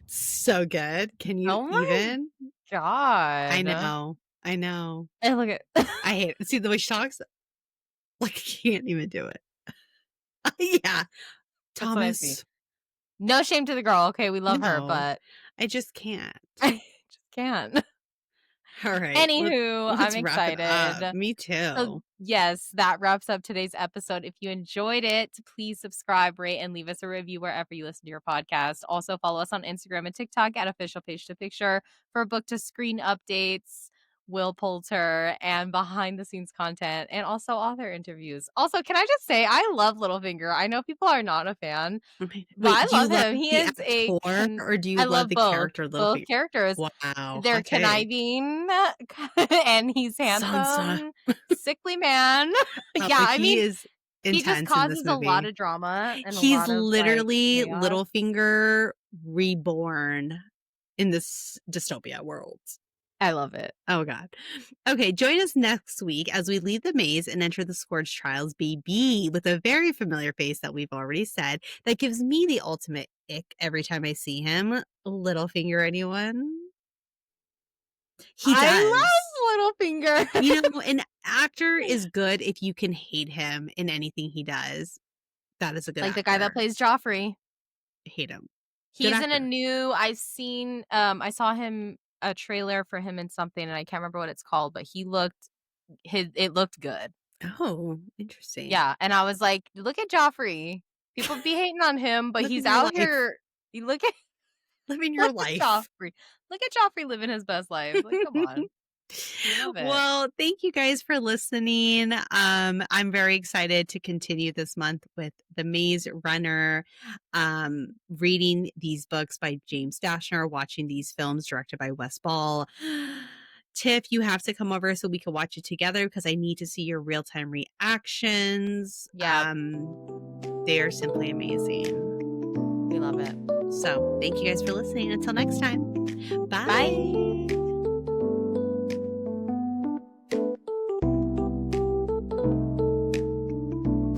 Speaker 2: So good. Can you
Speaker 1: Oh my
Speaker 2: even?
Speaker 1: god.
Speaker 2: I know. I know.
Speaker 1: And look at
Speaker 2: I hate it. See the way she talks? Like, I can't even do it. Yeah.
Speaker 1: That's what I see.
Speaker 2: Thomas.
Speaker 1: No shame to the girl. Okay, we love her,
Speaker 2: No,
Speaker 1: but
Speaker 2: I just can't.
Speaker 1: I just can't.
Speaker 2: All right.
Speaker 1: Anywho,
Speaker 2: Let's
Speaker 1: I'm
Speaker 2: wrap it up.
Speaker 1: excited.
Speaker 2: Me
Speaker 1: So,
Speaker 2: too.
Speaker 1: yes, that wraps up today's episode. If you enjoyed it, please subscribe, rate, and leave us a review wherever you listen to your podcast. Also, follow us on Instagram and TikTok at Official Page to Picture for book to screen updates, Will Poulter, and behind the scenes content, and also author interviews. Also, can I just say, I love Littlefinger. I know people are not a fan,
Speaker 2: Okay.
Speaker 1: but
Speaker 2: Wait,
Speaker 1: I
Speaker 2: do you
Speaker 1: love
Speaker 2: love
Speaker 1: him. He
Speaker 2: the
Speaker 1: is a
Speaker 2: actor or do you
Speaker 1: I
Speaker 2: love
Speaker 1: love
Speaker 2: the
Speaker 1: both.
Speaker 2: character
Speaker 1: Both
Speaker 2: Littlefinger?
Speaker 1: characters.
Speaker 2: Wow.
Speaker 1: They're
Speaker 2: Okay.
Speaker 1: conniving and he's
Speaker 2: Sansa.
Speaker 1: handsome, sickly man.
Speaker 2: Oh,
Speaker 1: Yeah, I
Speaker 2: he
Speaker 1: mean,
Speaker 2: is
Speaker 1: he just
Speaker 2: intense in this
Speaker 1: causes a lot
Speaker 2: movie.
Speaker 1: of drama and a
Speaker 2: He's
Speaker 1: lot of
Speaker 2: literally
Speaker 1: chaos.
Speaker 2: Littlefinger reborn in this dystopia world.
Speaker 1: I love it.
Speaker 2: Oh God. Okay, join us next week as we leave the maze and enter the Scourge Trials BB with a very familiar face that we've already said that gives me the ultimate ick every time I see him. Littlefinger, anyone? He does.
Speaker 1: I love Littlefinger.
Speaker 2: You know, an actor is good if you can hate him in anything he does. That is a good
Speaker 1: Like
Speaker 2: actor.
Speaker 1: the guy that plays Joffrey.
Speaker 2: Hate him.
Speaker 1: He's
Speaker 2: Good
Speaker 1: in a
Speaker 2: actor.
Speaker 1: new. I've seen. I saw him a trailer for him in something, and I can't remember what it's called, but he looked. It looked good.
Speaker 2: Oh, interesting.
Speaker 1: Yeah, and I was like, look at Joffrey. People be hating on him, but
Speaker 2: Living
Speaker 1: he's
Speaker 2: your
Speaker 1: out
Speaker 2: life.
Speaker 1: here. You look at
Speaker 2: Living your
Speaker 1: look
Speaker 2: life.
Speaker 1: at Joffrey. Look at Joffrey living his best life. Like, come on. I love it.
Speaker 2: Well, thank you guys for listening. I'm very excited to continue this month with The Maze Runner, reading these books by James Dashner, watching these films directed by Wes Ball. Tiff, you have to come over so we can watch it together because I need to see your real-time reactions.
Speaker 1: Yeah.
Speaker 2: They are simply amazing.
Speaker 1: We love it.
Speaker 2: So thank you guys for listening. Until next time. Bye.
Speaker 1: Bye.